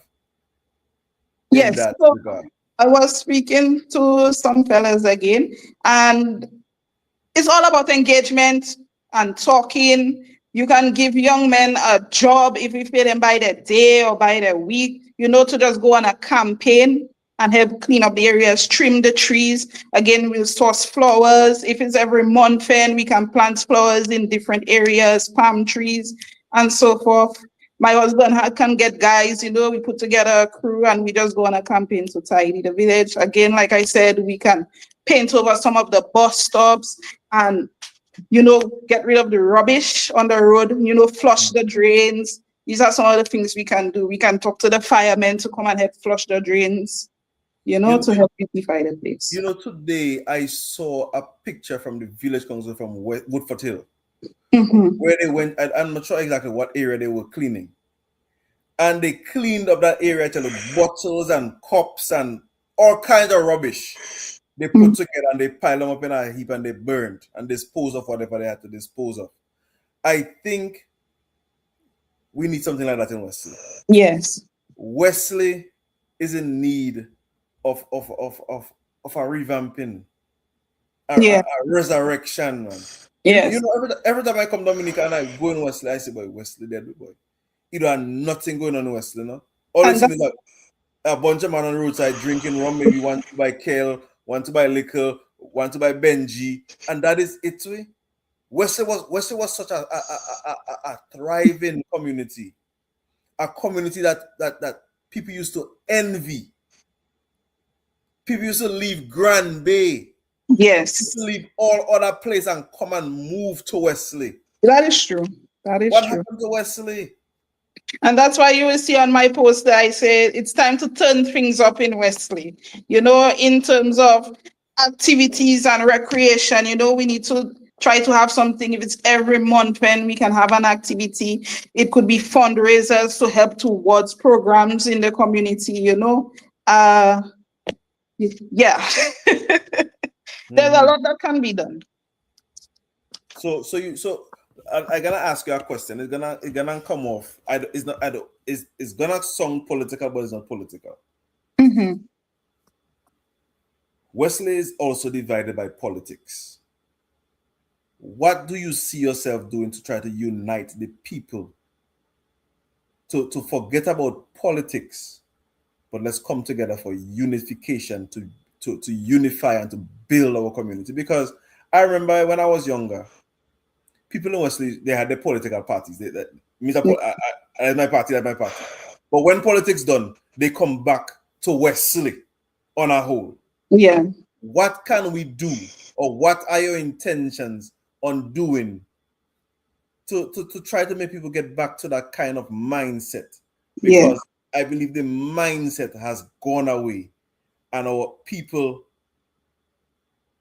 in Yes, that so regard? I was speaking to some fellas again, and it's all about engagement and talking. You can give young men a job if you pay them by the day or by the week, you know, to just go on a campaign and help clean up the areas, trim the trees. Again, we'll source flowers. If it's every month, and we can plant flowers in different areas, palm trees, and so forth. My husband can get guys, you know, we put together a crew and we just go on a campaign to tidy the village. Again, like I said, we can paint over some of the bus stops and, you know, get rid of the rubbish on the road, you know, flush the drains. These are some of the things we can do. We can talk to the firemen to come and help flush the drains, you know, to help beautify the place. You know, today I saw a picture from the village council from Woodford Hill, where they went, I'm not sure exactly what area they were cleaning. And they cleaned up that area till the bottles and cups and all kinds of rubbish they put together and they pile them up in a heap and they burned and dispose of whatever they had to dispose of. I think we need something like that in Wesley. Yes. Wesley is in need of a revamping, a resurrection, man. Yes. You know, every time I come to Dominica and I go in Wesley, I say, boy, Wesley dead, boy. You don't have nothing going on in Wesley, no? All I see is like a bunch of men on the roadside drinking rum, maybe want to buy kale, want to buy liquor, want to buy Benji, and that is it. Wesley was such a thriving community, a community that people used to envy. People used to leave Grand Bay, yes, leave all other places and come and move to Wesley. that is true. That is What true. happened to Wesley? And that's why you will see on my post that I say it's time to turn things up in Wesley. You know, in terms of activities and recreation, you know, we need to try to have something. If it's every month when we can have an activity, it could be fundraisers to help towards programs in the community, you know. Yeah. There's a lot that can be done. So I gonna ask you a question. It's gonna come off. It's not. It's gonna sound political, but it's not political. Mhm. Wesley is also divided by politics. What do you see yourself doing to try to unite the people? To forget about politics, but let's come together for unification to unify and to build our community. Because I remember when I was younger, people in Wesley, they had their political parties. I my party, that's my party. But when politics done, they come back to Wesley on a whole. Yeah. What can we do, or what are your intentions on doing to try to make people get back to that kind of mindset? Because I believe the mindset has gone away and our people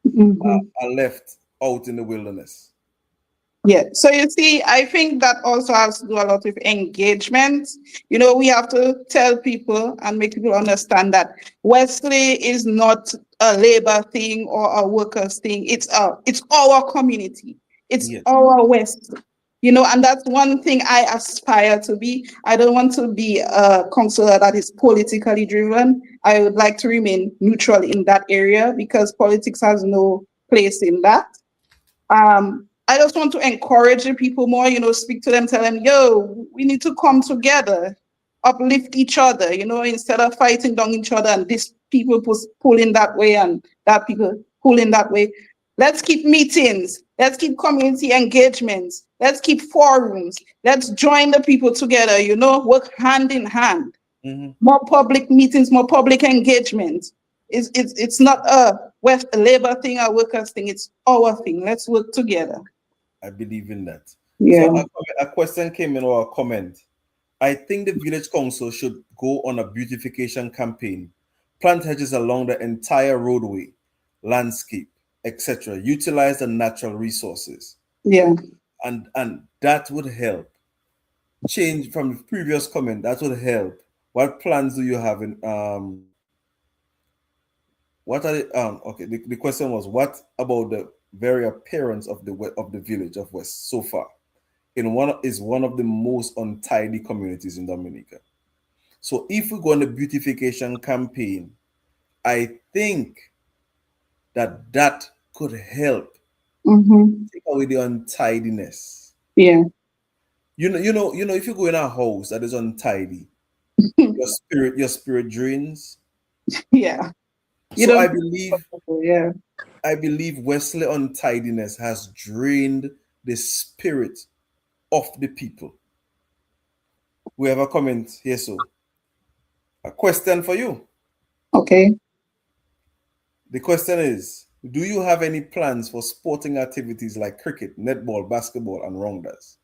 are left out in the wilderness. Yeah. So you see, I think that also has to do a lot with engagement. You know, we have to tell people and make people understand that Wesley is not a labor thing or a workers thing. It's our community. It's our West. You know, and that's one thing I aspire to be. I don't want to be a counselor that is politically driven. I would like to remain neutral in that area because politics has no place in that. I just want to encourage the people more, you know, speak to them, tell them, yo, we need to come together, uplift each other, you know, instead of fighting down each other and this people pulling that way and that people pulling that way. Let's keep meetings. Let's keep community engagements. Let's keep forums. Let's join the people together, you know, work hand in hand. More public meetings, more public engagement. It's not a West labor thing, a workers thing. It's our thing. Let's work together. I believe in that. Yeah. So a question came in, or a comment. I think the village council should go on a beautification campaign, plant hedges along the entire roadway, landscape, etc. Utilize the natural resources. Yeah. And that would help. Change from the previous comment, that would help. What plans do you have in what are okay, the question was, what about the very appearance of the village of West so far? Is one of the most untidy communities in Dominica. So if we go on a beautification campaign, I think that could help take away the untidiness. Yeah. You know, if you go in a house that is untidy, your spirit drains. Yeah. So I believe Wesley untidiness has drained the spirit of the people. We have a comment here, so a question for you. Okay. The question is, do you have any plans for sporting activities like cricket, netball, basketball, and rounders?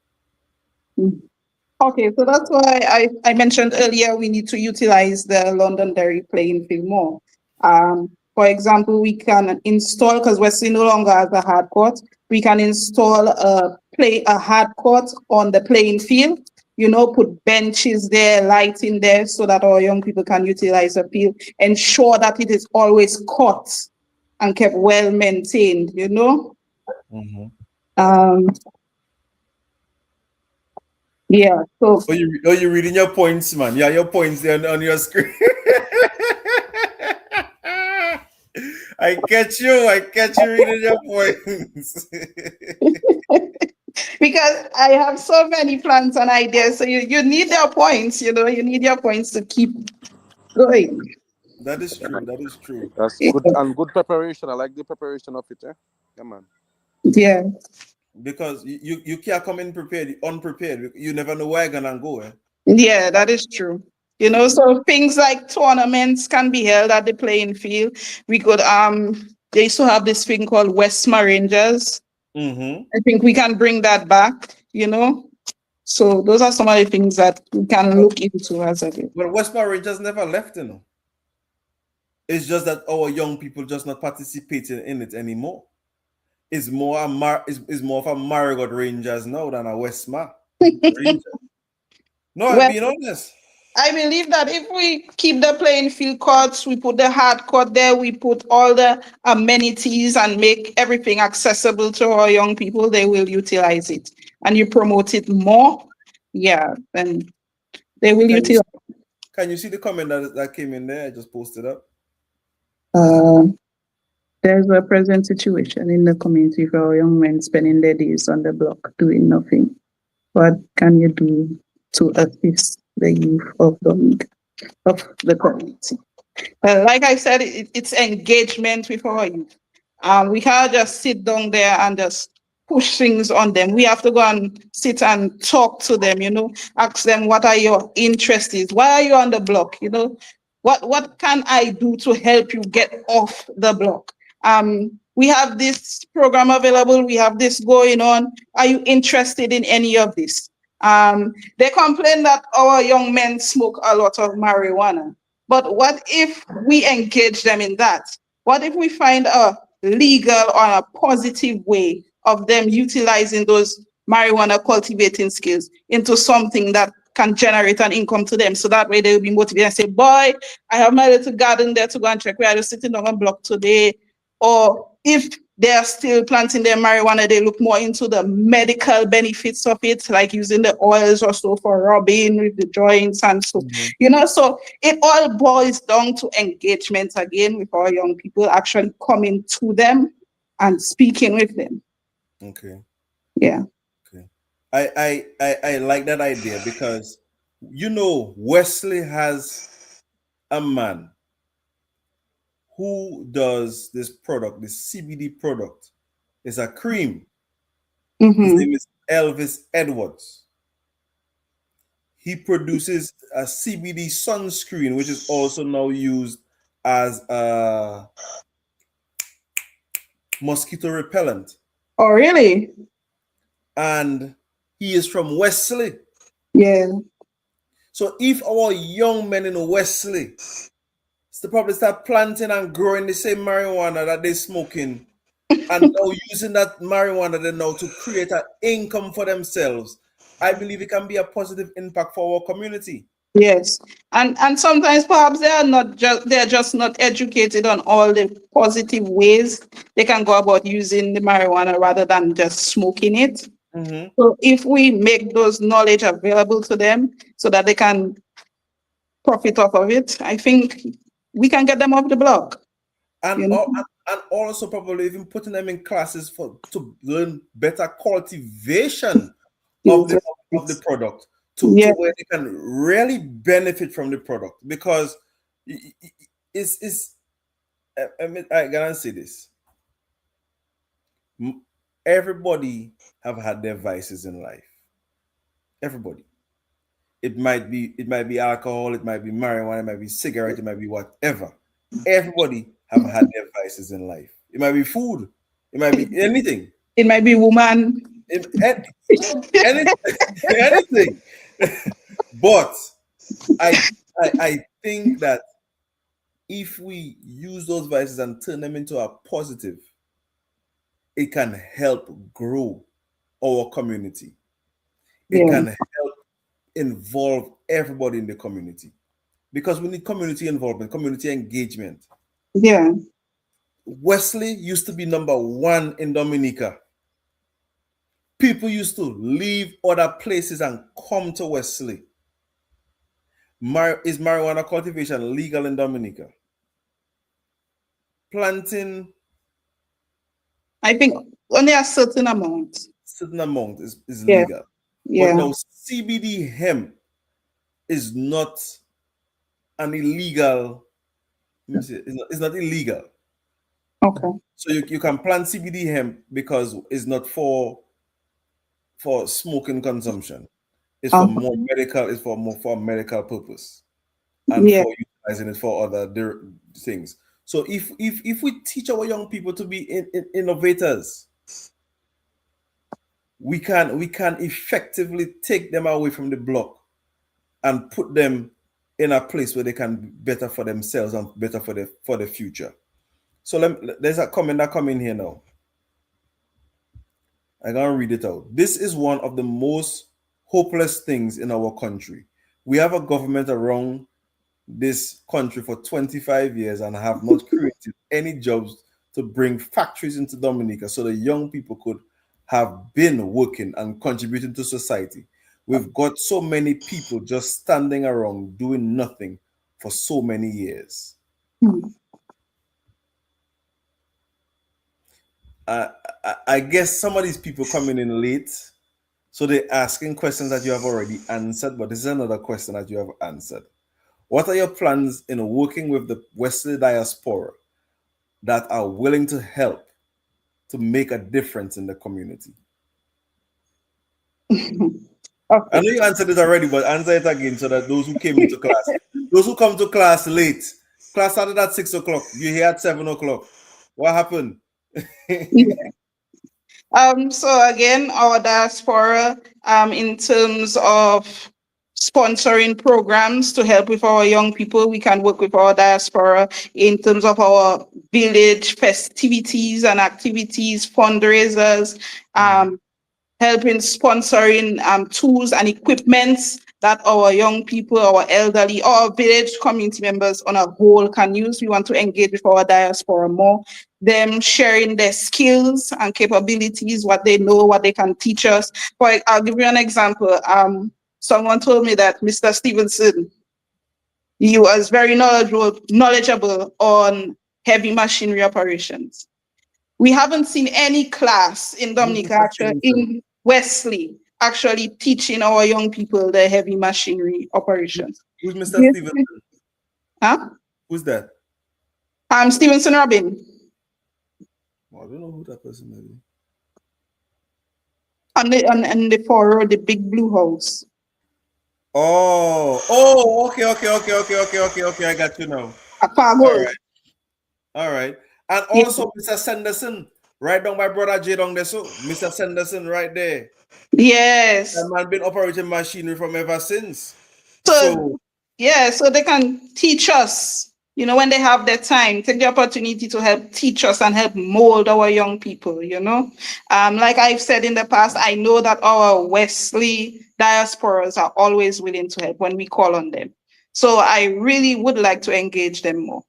Okay, so that's why I mentioned earlier we need to utilize the Londonderry playing field more. For example, we can install, because Wesley no longer has a hard court, we can install a hard court on the playing field, you know, put benches there, lighting there so that our young people can utilize the field, ensure that it is always cut and kept well maintained, you know. Yeah. So you're reading your points, man. Yeah, your points there on your screen. I catch you reading your points. Because I have so many plans and ideas. So you need your points, you know, you need your points to keep going. That is true. That is true. That's good and good preparation. I like the preparation of it. Yeah, man. Yeah. Because you can't come in unprepared. You never know where you're gonna go. Yeah, that is true. You know, so things like tournaments can be held at the playing field. We could they used to have this thing called Westma Rangers. I think we can bring that back, you know. So those are some of the things that we can look into as a group. Well, Westmore Rangers never left, you know. It's just that our young people just not participating in it anymore. It's more it's more of a Marigot Rangers now than a Westmar Rangers. No, I'm Well, being honest. I believe that if we keep the playing field courts, we put the hard court there, we put all the amenities and make everything accessible to our young people, they will utilize it. And you promote it more, yeah, then they will utilize. Can you see the comment that came in there? I just posted up. There's a present situation in the community for our young men spending their days on the block doing nothing. What can you do to assist the youth of the community? Well, like I said, it's engagement with our youth. We can't just sit down there and just push things on them. We have to go and sit and talk to them, ask them what are your interests, why are you on the block, what can I do to help you get off the block? We have this program available, we have this going on. Are you interested in any of this? They complain that our young men smoke a lot of marijuana. But what if we engage them in that? What if we find a legal or a positive way of them utilizing those marijuana cultivating skills into something that can generate an income to them? So that way they'll be motivated and say, boy, I have my little garden there to go and check. We are just sitting on a block today. Or if they are still planting their marijuana, they look more into the medical benefits of it, like using the oils or so for rubbing with the joints and so, so it all boils down to engagement again with our young people, actually coming to them and speaking with them. Okay. Yeah. Okay. I like that idea because, Wesley has a man who does this product, this CBD product. It's a cream. His name is Elvis Edwards. He produces a CBD sunscreen, which is also now used as a mosquito repellent. Oh, really? And he is from Wesley. Yeah. So if our young men in Wesley probably start planting and growing the same marijuana that they're smoking and now using that marijuana then now to create an income for themselves, I believe it can be a positive impact for our community. Yes, and sometimes perhaps they're just not educated on all the positive ways they can go about using the marijuana rather than just smoking it. So if we make those knowledge available to them so that they can profit off of it, I think we can get them off the block. And also probably even putting them in classes to learn better cultivation of the product to where they can really benefit from the product, because I gotta say this. Everybody have had their vices in life. Everybody. It might be alcohol, it might be marijuana, it might be cigarette, it might be whatever. Everybody have had their vices in life. It might be food, it might be anything. It might be woman. Anything. But I think that if we use those vices and turn them into a positive, it can help grow our community. It can help involve everybody in the community, because we need community involvement, community engagement. Yeah. Wesley used to be number one in Dominica. People used to leave other places and come to Wesley. Is marijuana cultivation legal in Dominica? Planting, I think only a certain amount. Certain amount is legal. Yeah. But now CBD hemp is not an illegal. It's not illegal. Okay. So you can plant CBD hemp because it's not for smoking consumption. It's for more medical. It's for medical purpose, and for utilizing it for other things. So if we teach our young people to be innovators, we can effectively take them away from the block and put them in a place where they can be better for themselves and better for the future. So there's a comment that come in here now. I'm gonna read it out. This is one of the most hopeless things in our country. We have a government around this country for 25 years and have not created any jobs to bring factories into Dominica so the young people could have been working and contributing to society. We've got so many people just standing around doing nothing for so many years. I guess some of these people coming in late, so they're asking questions that you have already answered, but this is another question that you have answered. What are your plans in working with the Wesley diaspora that are willing to help to make a difference in the community? Okay. I know you answered it already, but answer it again so that those who came into class, those who come to class late, class started at 6 o'clock, you're here at 7 o'clock. What happened? So again, our diaspora, in terms of sponsoring programs to help with our young people, we can work with our diaspora in terms of our village festivities and activities, fundraisers, helping sponsoring tools and equipments that our young people, our elderly, our village community members on a whole can use. We want to engage with our diaspora more, them sharing their skills and capabilities, what they know, what they can teach us. But I'll give you an example. Someone told me that Mr. Stevenson, he was very knowledgeable on heavy machinery operations. We haven't seen any class in Dominica, actually, in Wesley, actually teaching our young people the heavy machinery operations. Who's Mr. Stevenson? Huh? Who's that? Stevenson Robin. I don't know who that person is. On the 4 the big blue house. Okay. I got you now. All right. And also Mr. Sanderson, right down my brother J down there. So Mr. Sanderson right there. Yes. That man been operating machinery from ever since. So they can teach us, when they have their time, take the opportunity to help teach us and help mold our young people, Like I've said in the past, I know that our Wesley diasporas are always willing to help when we call on them. So I really would like to engage them more.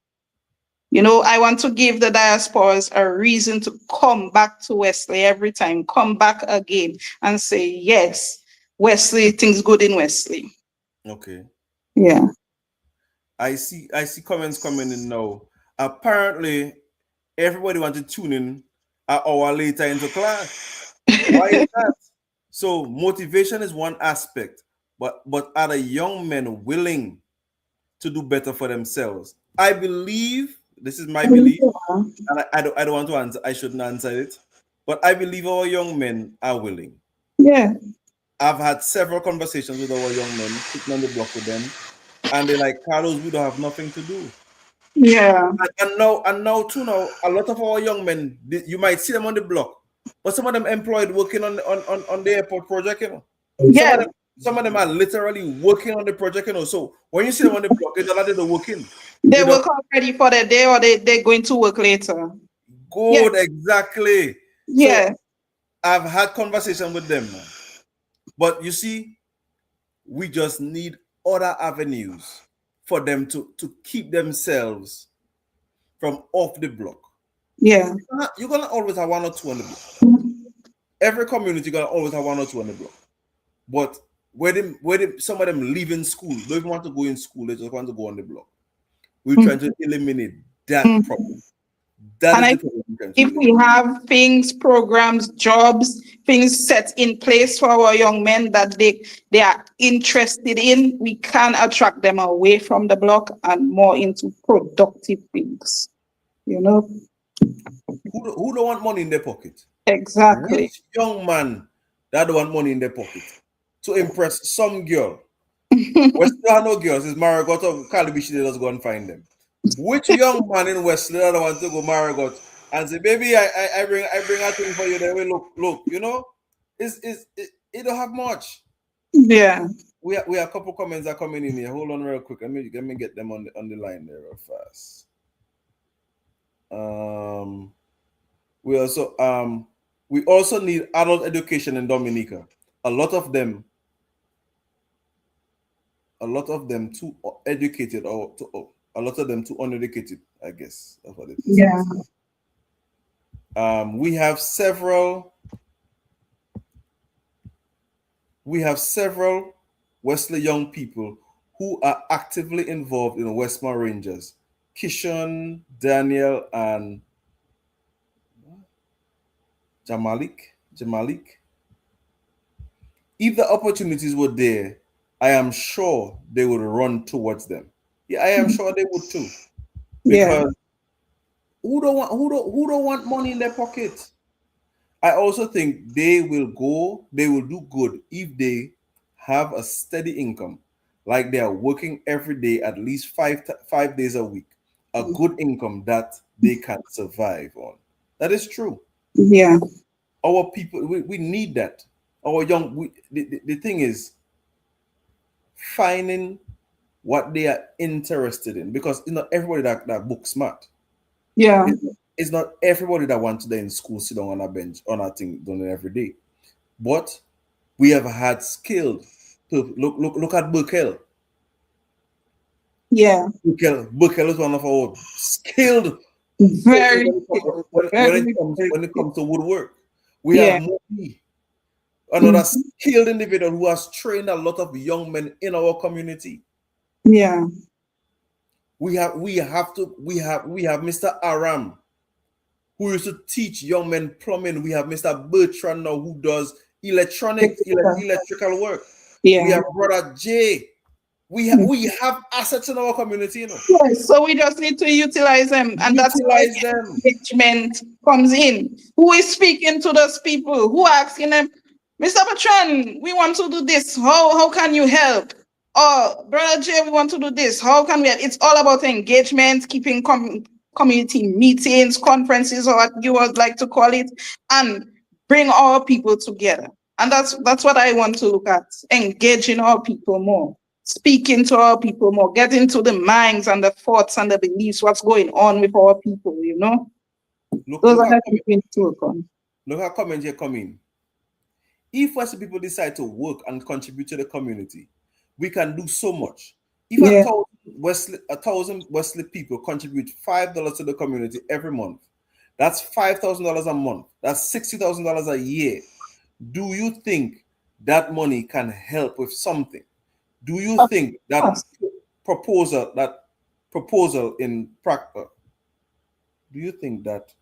I want to give the diasporas a reason to come back to Wesley every time, come back again and say, yes, Wesley, things good in Wesley. Okay. Yeah. I see comments coming in now. Apparently, everybody wants to tune in an hour later into class. Why is that? So motivation is one aspect, but are the young men willing to do better for themselves? I believe, this is my belief, and I don't want to answer, I shouldn't answer it, but I believe our young men are willing. Yeah. I've had several conversations with our young men, sitting on the block with them, and they're like, Carlos, we don't have nothing to do. Yeah. And now too, a lot of our young men, you might see them on the block, but some of them employed working on the airport project, Yeah. Some of them are literally working on the project, So when you see them on the block, it's not they're working. They work already for the day, or they're going to work later. Good, exactly. Yeah. So I've had conversation with them, man. But you see, we just need other avenues for them to keep themselves from off the block. Yeah. You're gonna always have one or two on the block. Every community gonna always have one or two on the block. But where some of them leaving school, don't even want to go in school, they just want to go on the block. We're trying to eliminate that problem. That is the problem. If we have things, programs, jobs, things set in place for our young men that they are interested in, we can attract them away from the block and more into productive things. Who don't want money in their pocket? Exactly. Which young man that don't want money in their pocket to impress some girl? Wesley have no girls. It's Marigot or Calibishi, they just go and find them. Which young man in Wesley that want to go Marigot and say, baby, I bring a thing for you. They will look, it don't have much. Yeah. We have a couple comments are coming in here. Hold on real quick. Let me get them on the line there real fast. We also need adult education in Dominica. A lot of them too educated a lot of them too uneducated, I guess. That's what it is. Yeah. We have several Wesley young people who are actively involved in Westmore Rangers. Kishon, Daniel, and Jamalik. If the opportunities were there, I am sure they would run towards them. Yeah, I am sure they would too. Yeah. Because who don't want money in their pocket? I also think they will do good if they have a steady income, like they are working every day at least 5 days a week, a good income that they can survive on. That is true. Yeah. Our people, we need that. Our young, the thing is finding what they are interested in, because it's not everybody that book smart. Yeah. It's not everybody that wants to in school sit down on a bench on a thing doing it every day. But we have had skilled people. Look at Burkel. Yeah. Burkel is one of our skilled Very when it comes to woodwork. We Yeah. have Moby, another skilled individual who has trained a lot of young men in our community. Yeah. We have Mr. Aram, who used to teach young men plumbing. We have Mr. Bertrand now, who does electrical work. Yeah. We have Brother Jay. We have assets in our community, you know. Yes, so we just need to utilize them, and that's where engagement comes in. Who is speaking to those people? Who are asking them, Mr. Bertrand, we want to do this. How can you help? Or Brother Jay, we want to do this. How can we help? It's all about engagement, keeping community meetings, conferences, or what you would like to call it, and bring our people together. And that's what I want to look at, engaging our people more, speaking to our people more, getting to the minds and the thoughts and the beliefs, what's going on with our people, you know? Those are the things we need to work on. Look how comments here come in. If Wesley people decide to work and contribute to the community, we can do so much. If a thousand Wesley people contribute $5 to the community every month, that's $5,000 a month. That's $60,000 a year. Do you think that money can help with something? Do you think that proposal in practice? Do you think that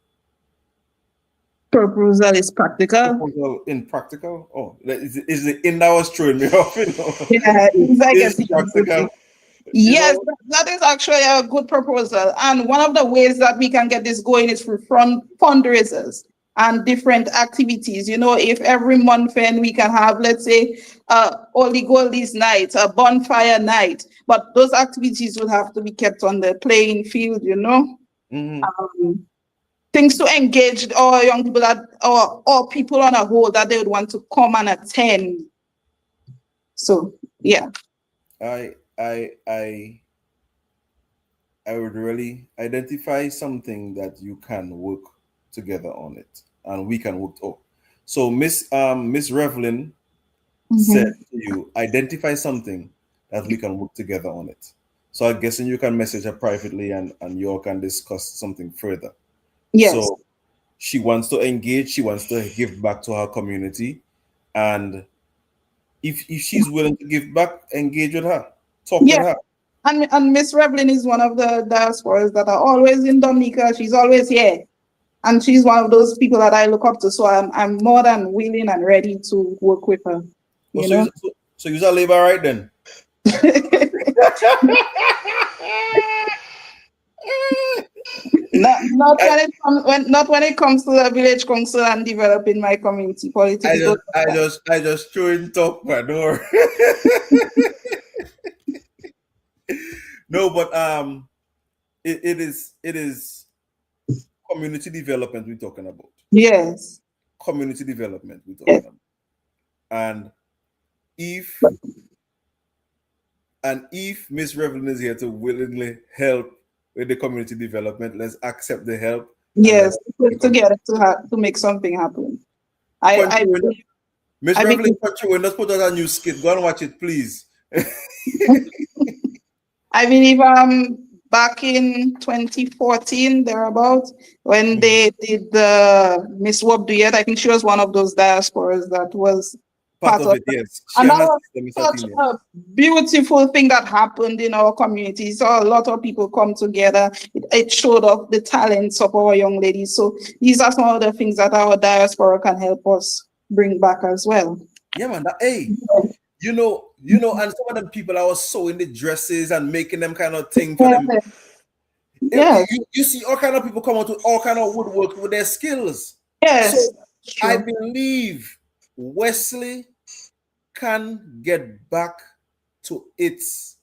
proposal is practical? Proposal in practical? Oh, is the in that was throwing me off? You know? Yeah, it's practical. Yes, that is actually a good proposal. And one of the ways that we can get this going is through fundraisers and different activities. You know, if every month and we can have, let's say, Holy Goldies night, a bonfire night, but those activities will have to be kept on the playing field, you know. Things to engage all young people or people on a whole that they would want to come and attend. So, yeah. I would really identify something that you can work together on it, and we can work. So Miss Revlin said to you, identify something that we can work together on it. So I'm guessing you can message her privately, and you all can discuss something further. Yes. So she wants to engage. She wants to give back to her community, and if she's willing to give back, engage with her. Talk with her. And Miss Revlin is one of the diasporas that are always in Dominica. She's always here. And she's one of those people that I look up to. So I'm more than willing and ready to work with her. So you're a labor right then? Not when it comes to the village council and developing my community politics. I just threw in talk, my door. No, but it is community development we're talking about. Yes. Community development we're talking about. And if Miss Revlin is here to willingly help with the community development, let's accept the help. Yes, put together to make something happen. I Miss I Revlin, believe, let's put out a new skit. Go and watch it, please. I believe back in 2014 thereabout when they did the Miss Wobduyet, I think she was one of those diasporas that was Part part of of it, it. yes. She And and that her was sister, Miss such Athenian. a beautiful thing that happened in our community. So a lot of people come together. It showed off the talents of our young ladies. So these are some of the things that our diaspora can help us bring back as well. Yeah, man. Hey, you know, and some of them people I was sewing the dresses and making them kind of thing for them. Yes, You see all kind of people come out with all kind of woodwork with their skills. So yes, I true. believe Wesley can get back to its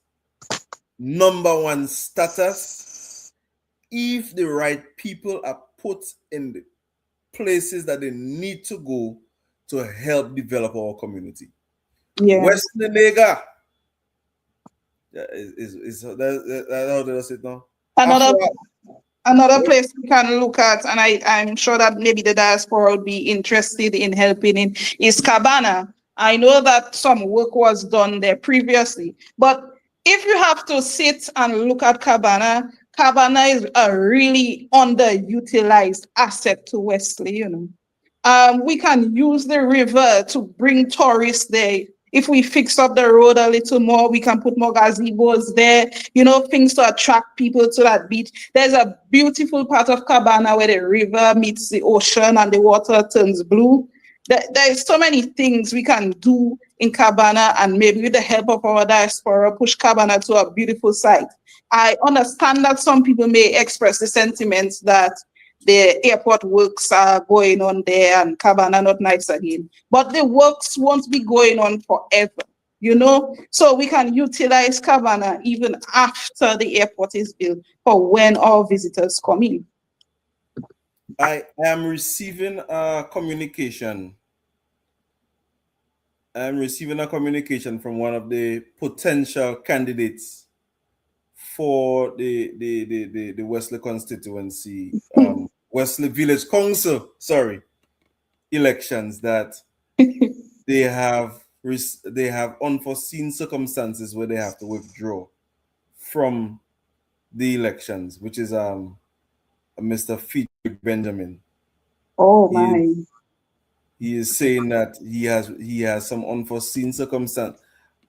#1 status if the right people are put in the places that they need to go to help develop our community. Yes. Wesley Nega is that how does it now? Another Afro, Another place we can look at, and I'm sure that maybe the diaspora would be interested in helping in, is Cabana. I know that some work was done there previously, but if you have to sit and look at Cabana, Cabana is a really underutilized asset to Wesley, you know. We can use the river to bring tourists there. If we fix up the road a little more, we can put more gazebos there, you know, things to attract people to that beach. There's a beautiful part of Cabana where the river meets the ocean and the water turns blue. There's so many things we can do in Cabana, and maybe with the help of our diaspora, push Cabana to a beautiful site. I understand that some people may express the sentiments that the airport works are going on there and Cabana not nice again. But the works won't be going on forever, you know? So we can utilize Cabana even after the airport is built for when our visitors come in. I am receiving a communication. I'm receiving a communication from one of the potential candidates for the Wesley constituency, Wesley Village Council, elections, that they have unforeseen circumstances where they have to withdraw from the elections, which is Mr. Frederick Benjamin. Oh my. He is saying that he has some unforeseen circumstance.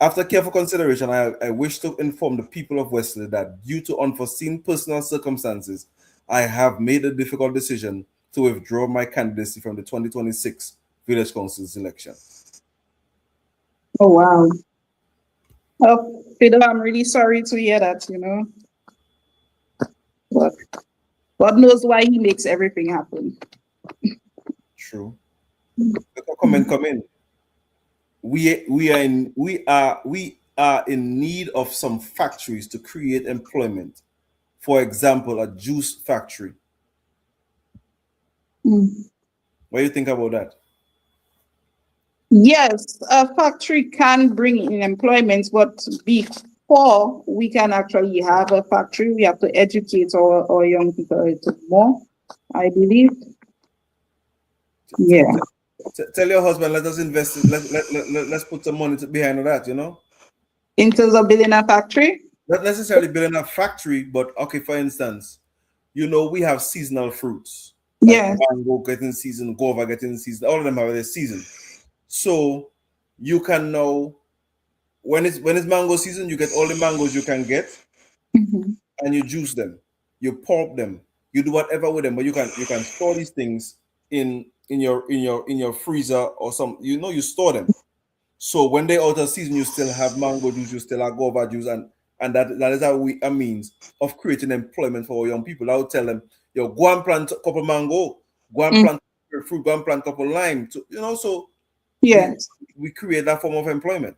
After careful consideration, I wish to inform the people of Wesley that due to unforeseen personal circumstances, I have made a difficult decision to withdraw my candidacy from the 2026 Village Council's election. Oh wow. Oh, Fido, I'm really sorry to hear that, you know. But God knows why he makes everything happen. True. Come in. We are in need of some factories to create employment. For example, a juice factory. What do you think about that? Yes, a factory can bring in employment, but before we can actually have a factory, we have to educate our young people a little more, I believe. Yeah. Tell your husband, let us invest. Let's put some money behind that, you know? In terms of building a factory? Not necessarily building a factory, but okay, for instance, you know, we have seasonal fruits. Like Yeah. mango getting season, guava getting season, all of them have their season. So you can know when it's mango season, you get all the mangoes you can get, and you juice them, you pulp them, you do whatever with them, but you can store these things in your freezer or some, you know, you store them. So when they're out of season, you still have mango juice, you still have guava juice, and that is a means of creating employment for our young people. I would tell them, yo, go and plant a couple mango, go and plant fruit, go and plant a couple lime, you know, so yes, we create that form of employment.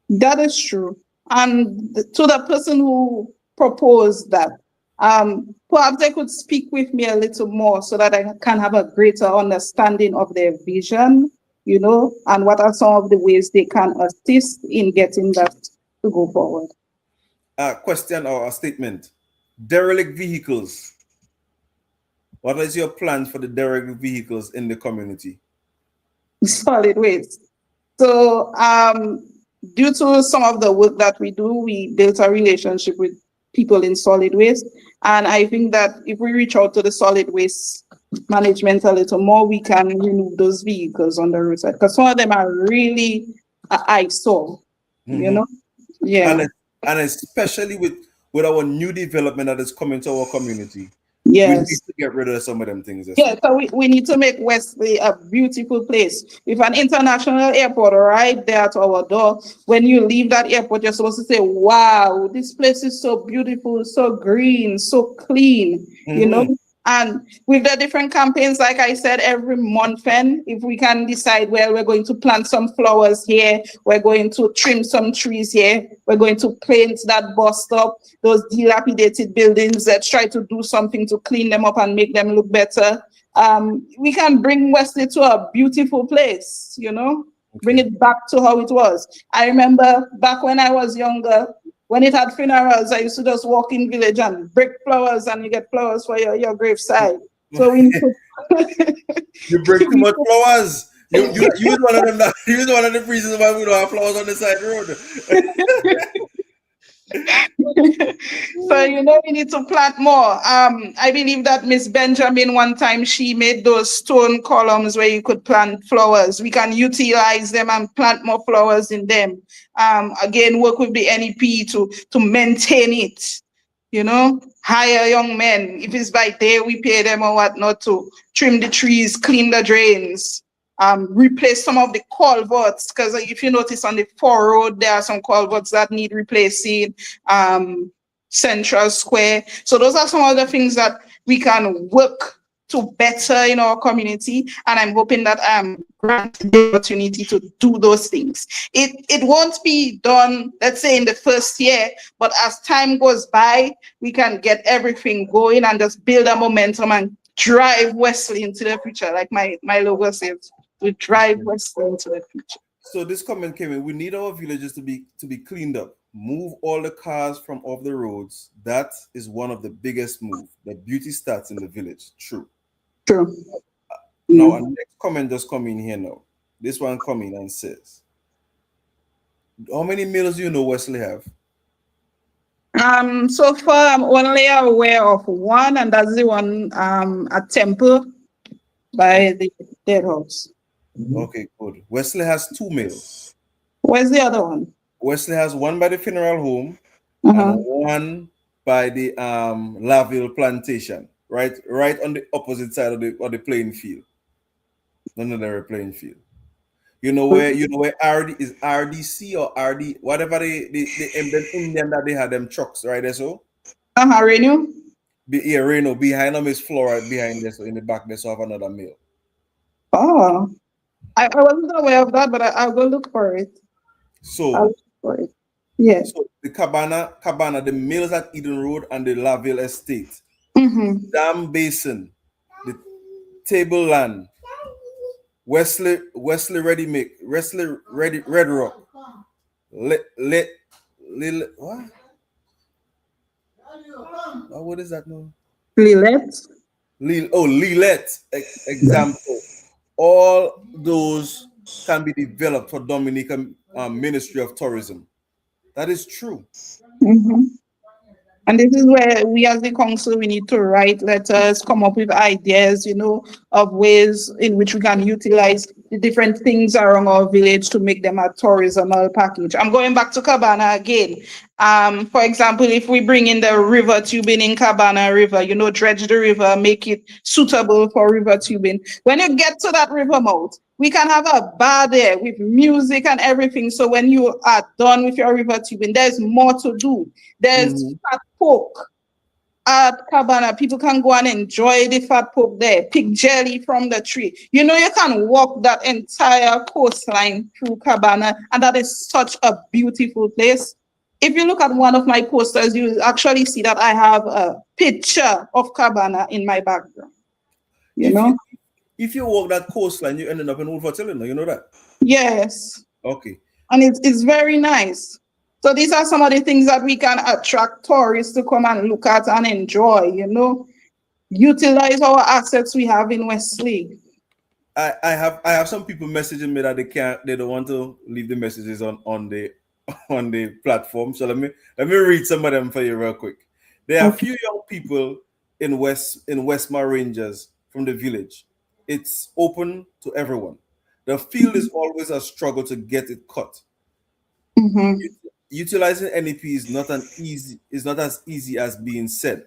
That is true. And to the person who proposed that, perhaps they could speak with me a little more so that I can have a greater understanding of their vision you know, and what are some of the ways they can assist in getting that to go forward. Question or a statement. Derelict vehicles. What is your plans for the derelict vehicles in the community? Solid waste. So due to some of the work that we do, we built a relationship with people in solid waste. And I think that if we reach out to the solid waste management a little more, we can remove those vehicles on the roadside, because some of them are really eyesore, you know? Yeah. And especially with our new development that is coming to our community, we need Yes. to get rid of some of them things. Yeah, so we need to make Wesley a beautiful place. With an international airport right there at our door, when you leave that airport, you're supposed to say, wow, this place is so beautiful, so green, so clean, you know? And with the different campaigns, like I said, every month, and if we can decide, well, we're going to plant some flowers here, we're going to trim some trees here, we're going to paint that bus stop, those dilapidated buildings, let's try to do something to clean them up and make them look better. We can bring Wesley to a beautiful place, you know, bring it back to how it was. I remember back when I was younger, when it had funerals, I used to just walk in village and break flowers, and you get flowers for your graveside. So we need to you break too much flowers. You was one of them. You was one of the reasons why we don't have flowers on the side road. So, you know, we need to plant more. I believe that Miss Benjamin, one time, she made those stone columns where you could plant flowers. We can utilize them and plant more flowers in them. Again, work with the NEP to maintain it, you know, hire young men. If it's by day, we pay them or whatnot to trim the trees, clean the drains. Replace some of the culverts, because if you notice on the 4 road, there are some culverts that need replacing, Central Square. So those are some of the things that we can work to better in our community. And I'm hoping that I'm granted the opportunity to do those things. It won't be done, let's say, in the first year, but as time goes by, we can get everything going and just build a momentum and drive Wesley into the future, like my logo says. We drive Wesley into the future. So this comment came in. We need our villages to be cleaned up. Move all the cars from off the roads. That is one of the biggest moves. The beauty starts in the village. True. True. Now, our next comment just come in here now. This one come in and says, how many males do you know Wesley have? So far I'm only aware of one, and that's the one at Temple by the dead house. Okay, good. Wesley has 2 males. Where's the other one? Wesley has one by the funeral home and one by the Laville plantation, right on the opposite side of the playing field. Another playing field. You know where RD is, RDC or RD, whatever the Indian that they had them trucks, right there, so? Reno? Yeah, Reno. Behind them is Flora, behind there, so in the back they have another male. Oh, I wasn't aware of that, but I'll go look for it. So, I'll look for it. Yes. So the Cabana, the males at Eden Road and the Laville Estate, Dam Basin, the Tableland, Wesley Ready Red Rock, what is that now? Lillet, example. All those can be developed for Dominican Ministry of Tourism. That is true. And this is where we as the council, we need to write letters, come up with ideas, you know, of ways in which we can utilize the different things around our village to make them a tourismal package. I'm going back to Cabana again. For example, if we bring in the river tubing in Cabana River, you know, dredge the river, make it suitable for river tubing. When you get to that river mouth, we can have a bar there with music and everything. So when you are done with your river tubing, there's more to do. There's fat pork at Cabana. People can go and enjoy the fat pork there, pick jelly from the tree. You know, you can walk that entire coastline through Cabana, and that is such a beautiful place. If you look at one of my posters, you actually see that I have a picture of Cabana in my background. You know? If you walk that coastline, you ended up in Old Fort Cylinder. You know that? Yes. Okay. And it's very nice. So these are some of the things that we can attract tourists to come and look at and enjoy, you know, utilize our assets we have in Wesley. I have some people messaging me that they don't want to leave the messages on the on the platform. So let me read some of them for you real quick. There are a Okay. few young people in Westmar Rangers from the village. It's open to everyone. The field is always a struggle to get it cut. Mhm. Utilizing NEP is not as easy as being said.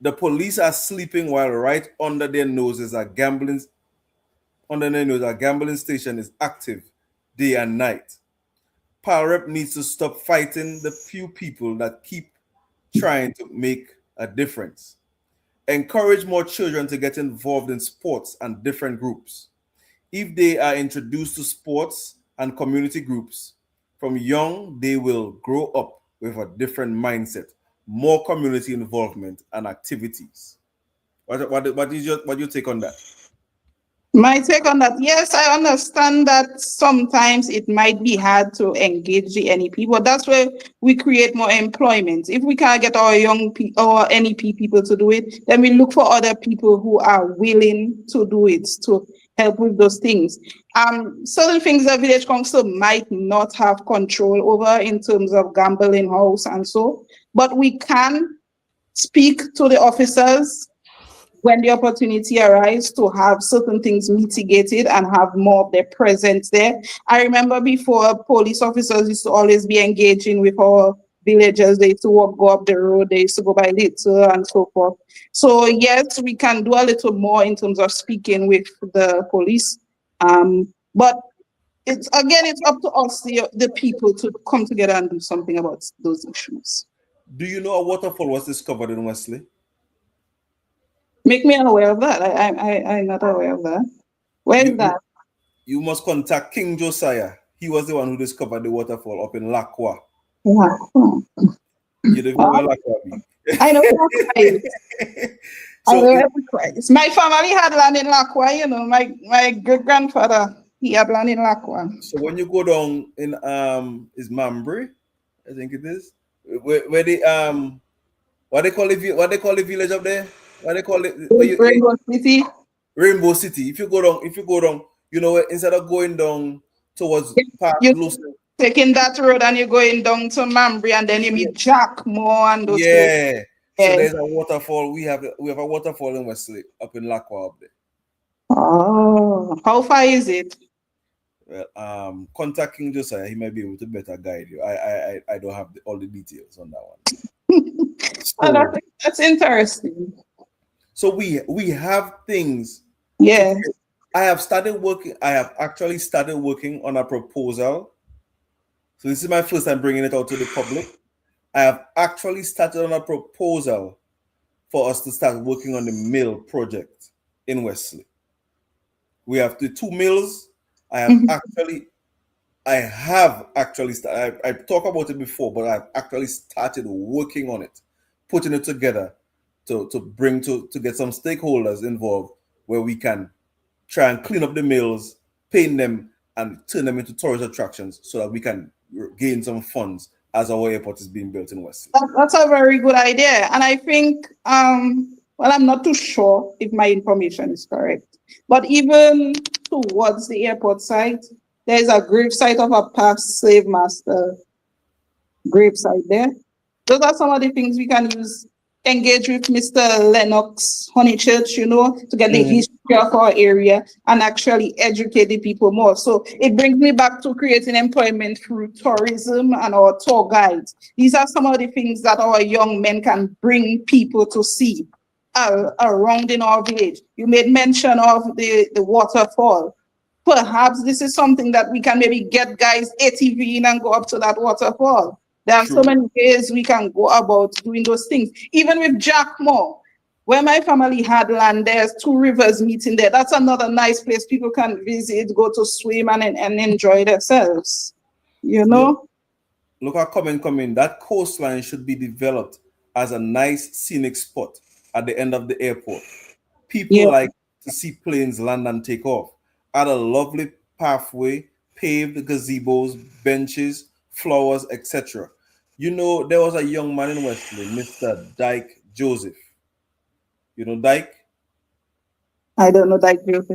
The police are sleeping while right under their nose a gambling station is active day and night. Power needs to stop fighting the few people that keep trying to make a difference. Encourage more children to get involved in sports and different groups. If they are introduced to sports and community groups from young, they will grow up with a different mindset, more community involvement and activities. What do you take on that? My take on that, yes, I understand that sometimes it might be hard to engage the NEP, but that's where we create more employment. If we can't get our our NEP people to do it, then we look for other people who are willing to do it to help with those things. Certain things the village council might not have control over in terms of gambling house and so, but we can speak to the officers when the opportunity arises to have certain things mitigated and have more of their presence there. I remember before police officers used to always be engaging with our villagers. They used to go up the road, they used to go by little and so forth. So yes, we can do a little more in terms of speaking with the police. But it's up to us, the people, to come together and do something about those issues. Do you know a waterfall was discovered in Wesley? Make me aware of that. I'm not aware of that. Where is You, you that? you must contact King Josiah. He was the one who discovered the waterfall up in Lacroix. Yeah. You don't know where Lacroix be? I know Lacroix. I So know Lacroix. My family had land in Lacroix, you know. My great grandfather, he had land in Lacroix. so when you go down in is Mambury, I think it is, where the what they call the village up there? What they call it? Rainbow City. Rainbow City. If you go down, you know, instead of going down towards past You're Lucerne, taking that road and you're going down to Mambry and then you meet Jack Moore and those places. yeah. So Yeah. there's a waterfall. We have a waterfall in Wesley up in Lacroix up there. Oh, how far is it? Well, contact King Josiah. He might be able to better guide you. I don't have all the details on that one. Oh, So, that's interesting. so we have things. Yeah. I have actually started working on a proposal. So this is my first time bringing it out to the public. I have actually started on a proposal for us to start working on the mill project in Wesley. We have the two mills. I have actually started. I talked about it before, but I've actually started working on it, putting it together to get some stakeholders involved where we can try and clean up the mills, paint them, and turn them into tourist attractions so that we can gain some funds as our airport is being built in Wesley. That's a very good idea. And I think, well, I'm not too sure if my information is correct, but even towards the airport site, there's a grave site of a past slave master grave site there. Those are some of the things we can use. Engage with Mr. Lennox Honeychurch, you know, to get the history of our area and actually educate the people more. So it brings me back to creating employment through tourism and our tour guides. These are some of the things that our young men can bring people to see around in our village. You made mention of the waterfall. Perhaps this is something that we can maybe get guys ATV in and go up to that waterfall. There are so many ways we can go about doing those things. Even with Jack Moore, where my family had land, there's two rivers meeting there. That's another nice place people can visit, go to swim and enjoy themselves. You know? Look how coming. That coastline should be developed as a nice scenic spot at the end of the airport. People like to see planes land and take off. Add a lovely pathway, paved gazebos, benches, flowers, etc. You know, there was a young man in Wesley, Mr. Dyke Joseph. You know Dyke? I don't know that group.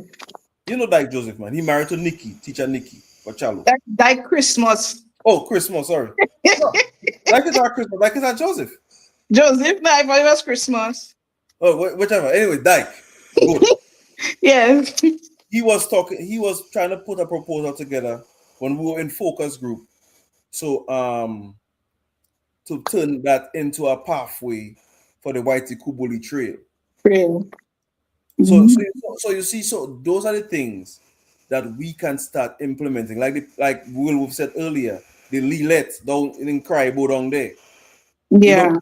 You know Dyke Joseph, man. He married to Nikki, teacher Nikki, Chalo. That Christmas. Oh, Christmas, sorry. Dyke is our Christmas. Dyke is our Joseph. Joseph, no, I thought it was Christmas. Oh, whichever. Anyway, Dyke. Good. Yes. He was trying to put a proposal together when we were in focus group. So to turn that into a pathway for the Whitey Kubuli Trail. Real. So you see, so those are the things that we can start implementing. Like Will said earlier, the Lilet down in Craibo down there. Yeah. You know,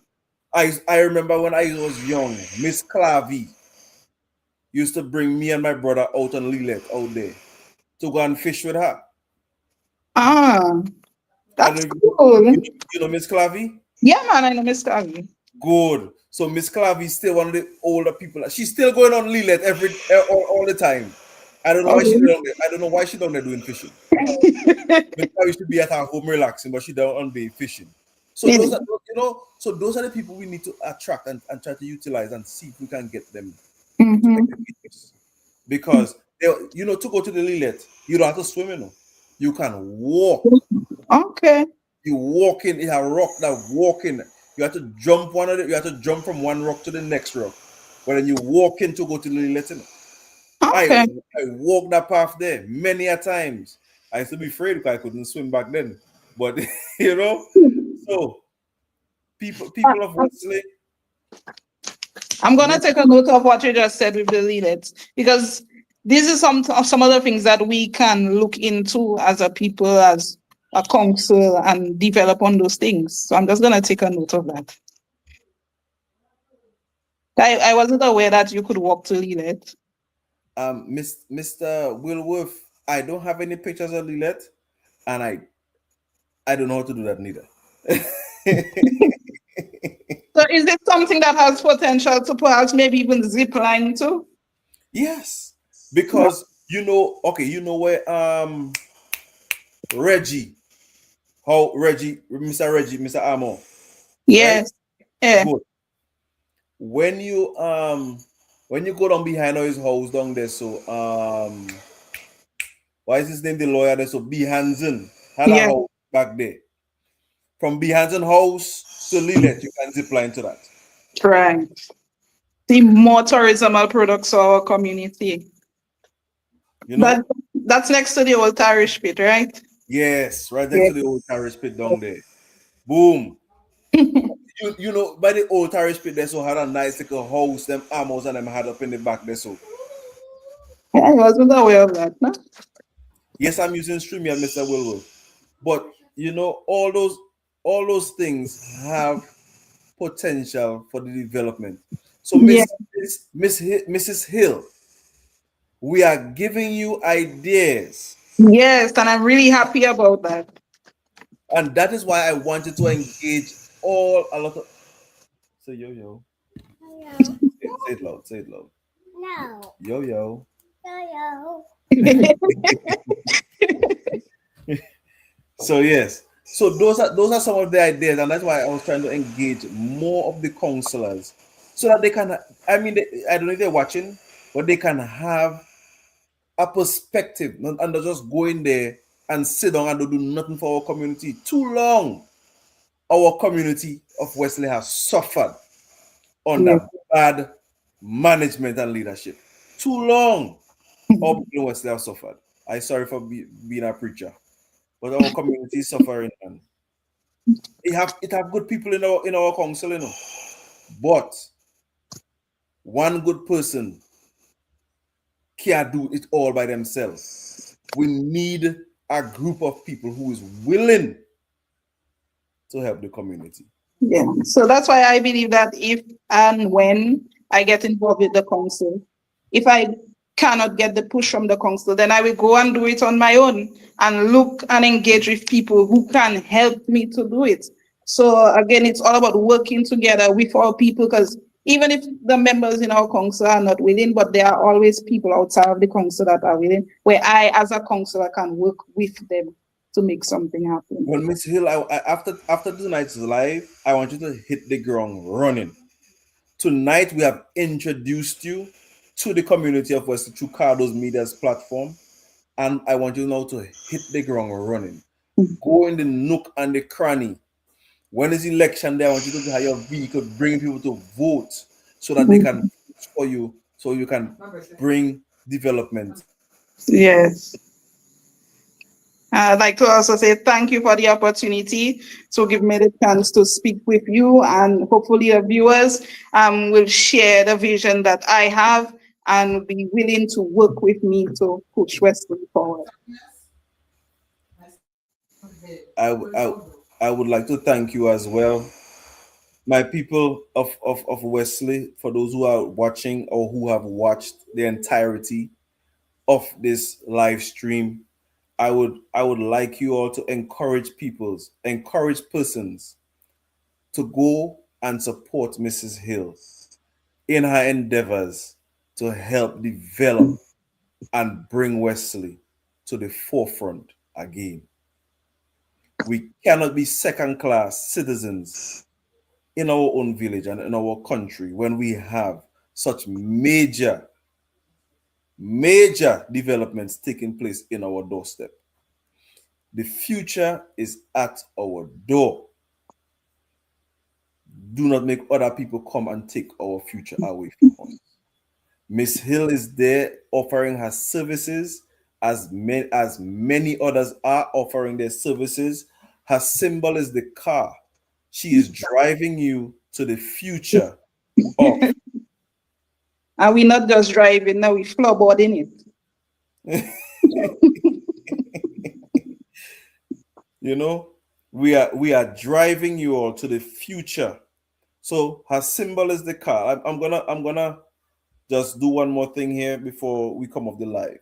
I remember when I was young, Miss Clavy used to bring me and my brother out on Lilet out there to go and fish with her. Ah, that's And cool. you know Miss Clavy? Yeah, man, I know Miss Carvey. Good. So Miss Clavy is still one of the older people. She's still going on Lilet all the time. I don't know why she's down there. I don't know why she's down there doing fishing. Miss Clavy should be at her home relaxing, but she's down on the fishing. So those are, you know, so those are the people we need to attract and try to utilize and see if we can get them to make the videos. Because you know, to go to the Lilet, you don't have to swim, you know. You can walk. Okay. You walk in, it's a rock that walk in. You have to jump you have to jump from one rock to the next rock. But then you walk in to go to the Lilet. You know. Okay. I walked that path there many a times. I used to be afraid because I couldn't swim back then. But you know, so people of Wesley. I'm gonna take a note of what you just said with the leaders, because these are some of the things that we can look into as a people, as a council, and develop on those things. So I'm just gonna take a note of that. I wasn't aware that you could walk to Lilet. Mr. Wilworth, I don't have any pictures of Lilet, and I don't know how to do that neither. So is it something that has potential to perhaps maybe even zip line too? Yes, because you know where Mr. Amo. Yes. Right? Yeah. Good. When you go down behind his house down there, so why is his name the lawyer there? So B. Hansen had a house back there. From B. Hansen house to Lilet, you can zip line to that. Right. See more tourismal products for our community. You know, but that's next to the old Irish pit, right? Yes, right next to the old Irish pit down there. Boom. you know, by the old Irish pit, they so had a nice little house, them armors and them had up in the back there. So I wasn't aware of that, no? Yes, I'm using StreamYard, Mr. Willow. But you know, all those things have potential for the development. So Mrs. Hill, we are giving you ideas. Yes, and I'm really happy about that. And that is why I wanted to engage a lot of. Say yo. Say it loud. Say it loud. No. Yo. So yes. So those are some of the ideas, and that's why I was trying to engage more of the counselors so that they can. I mean, I don't know if they're watching, but they can have a perspective, and not just go in there and sit down and do nothing for our community. Too long, our community of Wesley has suffered under bad management and leadership. Too long, our people in Wesley have suffered. I'm sorry for being a preacher, but our community is suffering. And it have good people in our council, you know. But one good person can't do it all by themselves. We need a group of people who is willing to help the community. Yeah, so that's why I believe that if and when I get involved with the council, if I cannot get the push from the council, then I will go and do it on my own and look and engage with people who can help me to do it. So again, it's all about working together with our people, because even if the members in our council are not willing, but there are always people outside of the council that are willing, where I, as a councillor, can work with them to make something happen. Well, Miss Hill, after tonight's live, I want you to hit the ground running. Tonight, we have introduced you to the community of Wesley through Cardo's Media's platform, and I want you now to hit the ground running. Go in the nook and the cranny. When is election day, I want you to have your vehicle, bring people to vote so that they can vote for you, so you can bring development. Yes. I'd like to also say thank you for the opportunity to give me the chance to speak with you, and hopefully the viewers will share the vision that I have and be willing to work with me to push Wesley forward. I would like to thank you as well, my people of Wesley, for those who are watching or who have watched the entirety of this live stream. I would like you all to encourage persons to go and support Mrs. Hill in her endeavors to help develop and bring Wesley to the forefront again. We cannot be second-class citizens in our own village and in our country when we have such major developments taking place in our doorstep. The future is at our door. Do not make other people come and take our future away from us. Miss Hill is there offering her services as many others are offering their services. Her symbol is the car. She is driving you to the future of. And we're not just driving, now we're floorboarding it. You know, we are driving you all to the future. So her symbol is the car. I'm gonna just do one more thing here before we come off the live.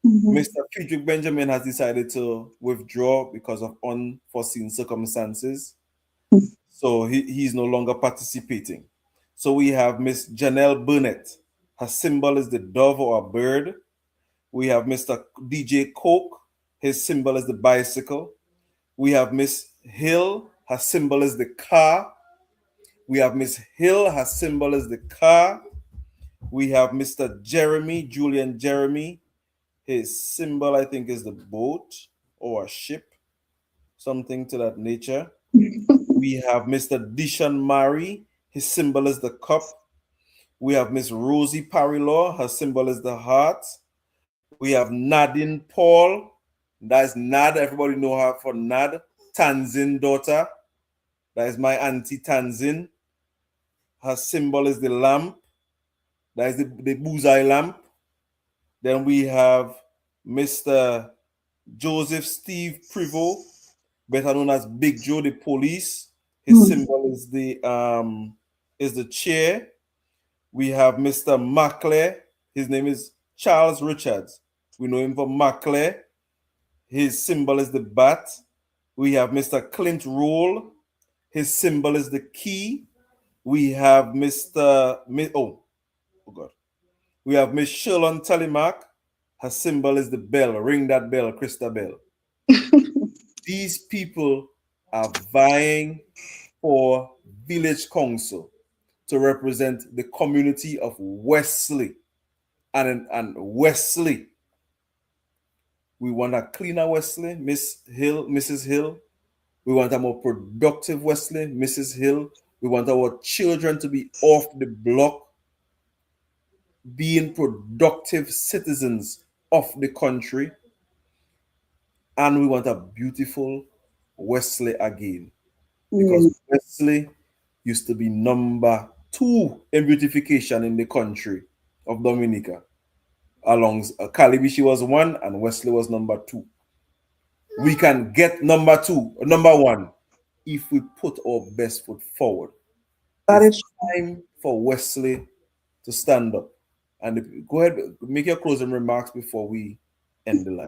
Mr. Friedrich Benjamin has decided to withdraw because of unforeseen circumstances. So he's no longer participating. So we have Miss Janelle Burnett. Her symbol is the dove or a bird. We have Mr. DJ Coke. His symbol is the bicycle. We have Miss Hill. Her symbol is the car. We have Miss Hill. Her symbol is the car. We have Mr. Julian Jeremy. His symbol, I think, is the boat or a ship, something to that nature. We have Mr. Dishan Mari. His symbol is the cup. We have Miss Rosie Parilaw. Her symbol is the heart. We have Nadine Paul. That's Nad. Everybody know her for Nad. Tanzin daughter. That is my auntie Tanzin. Her symbol is the lamp. That is the bullseye lamp. Then we have Mr. Joseph Steve Privo, better known as Big Joe, the police. His symbol is the chair. We have Mr. Maclay. His name is Charles Richards. We know him for Maclay. His symbol is the bat. We have Mr. Clint Roll. His symbol is the key. We have We have Miss Sherlon Telemark. Her symbol is the bell. Ring that bell, Krista Bell. These people are vying for village council to represent the community of Wesley. And Wesley, we want a cleaner Wesley, Mrs. Hill. We want a more productive Wesley, Mrs. Hill. We want our children to be off the block, being productive citizens of the country. And we want a beautiful Wesley again. Because Wesley used to be number 2 in beautification in the country of Dominica. Calibishi was 1 and Wesley was number 2. We can get number 1 if we put our best foot forward. It's time for Wesley to stand up. And go ahead, make your closing remarks before we end the live.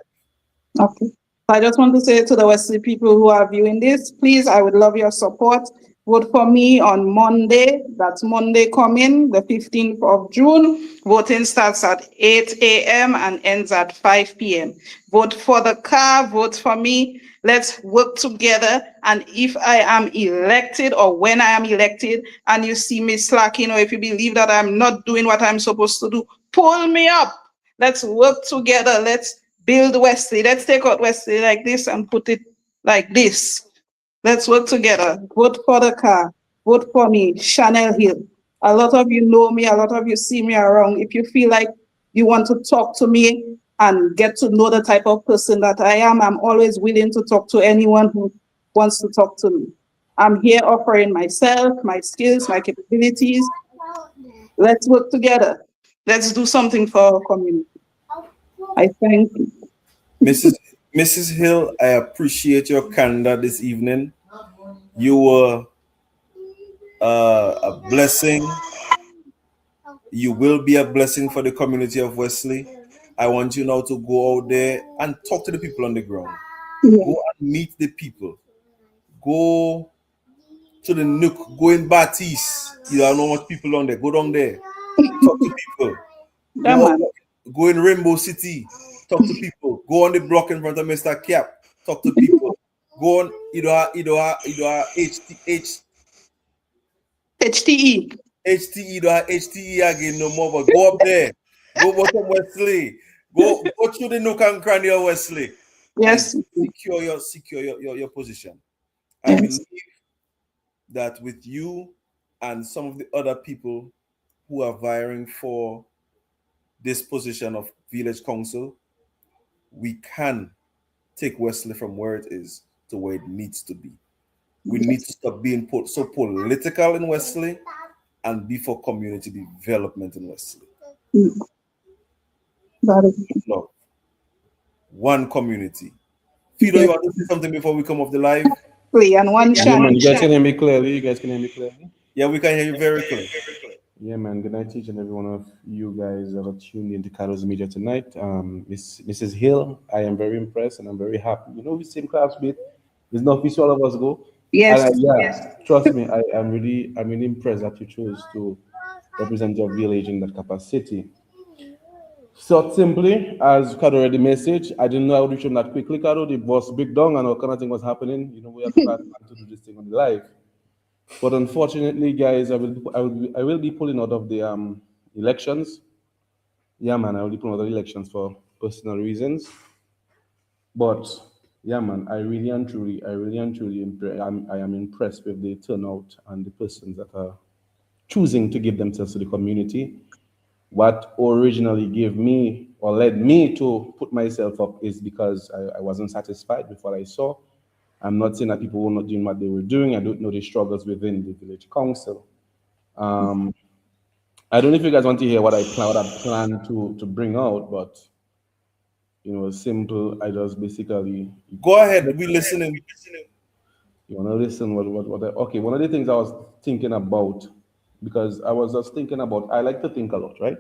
Okay. I just want to say to the Wesley people who are viewing this, please, I would love your support. Vote for me on Monday. That's Monday coming, the 15th of June. Voting starts at 8 a.m. and ends at 5 p.m. Vote for the car, vote for me. Let's work together. And if I am elected or when I am elected and you see me slacking or if you believe that I'm not doing what I'm supposed to do, pull me up. Let's work together. Let's build Wesley. Let's take out Wesley like this and put it like this. Let's work together. Vote for the car. Vote for me, Chanel Hill. A lot of you know me. A lot of you see me around. If you feel like you want to talk to me and get to know the type of person that I am, I'm always willing to talk to anyone who wants to talk to me. I'm here offering myself, my skills, my capabilities. Let's work together. Let's do something for our community. I thank you. Mrs. Hill, I appreciate your candor this evening. You were a blessing. You will be a blessing for the community of Wesley. I want you now to go out there and talk to the people on the ground. Yeah. Go and meet the people. Go to the nook. Go in Batis. You don't know much people on there. Go down there. Talk to people. Yeah, man. Go in Rainbow City. Talk to people. Go on the block in front of Mr. Cap. Talk to people. Go on HTE. HTE again no more, but go up there. Go bottom Wesley. Go through the nook and cranny of Wesley. Yes. And secure your position. I Yes. believe that with you and some of the other people who are vying for this position of village council, we can take Wesley from where it is to where it needs to be. We need to stop being so political in Wesley and be for community development in Wesley. That is Love. One community. Fido, you want to say something before we come off the live? and one Yeah, shine. man, you guys can hear me clearly. You guys can hear me clearly. Yeah, we can hear you very clear. Yeah, man. Good night to each and every one of you guys that are tuned into Carlos Media tonight. Mrs. Hill, I am very impressed and I'm very happy. You know, we same classmate. There's no office all of us go. Yes. And yeah, trust me, I'm really impressed that you chose to represent your village in that capacity. So simply, as Kado already message, I didn't know I would reach him that quickly, Kado. The boss big down and all kind of thing was happening. You know, we have to plan to do this thing on the live. But unfortunately, guys, I will be pulling out of the elections. Yeah, man, I will be pulling out of the elections for personal reasons. But yeah, man, I really and truly, I am impressed with the turnout and the persons that are choosing to give themselves to the community. What originally gave me or led me to put myself up is because I wasn't satisfied with what I saw. I'm not saying that people were not doing what they were doing. I don't know the struggles within the village council. I don't know if you guys want to hear what I plan to bring out, but you know, simple. I just basically Go ahead, we listening. You want to listen? Okay, one of the things I was thinking about, because I was just thinking about, I like to think a lot, right?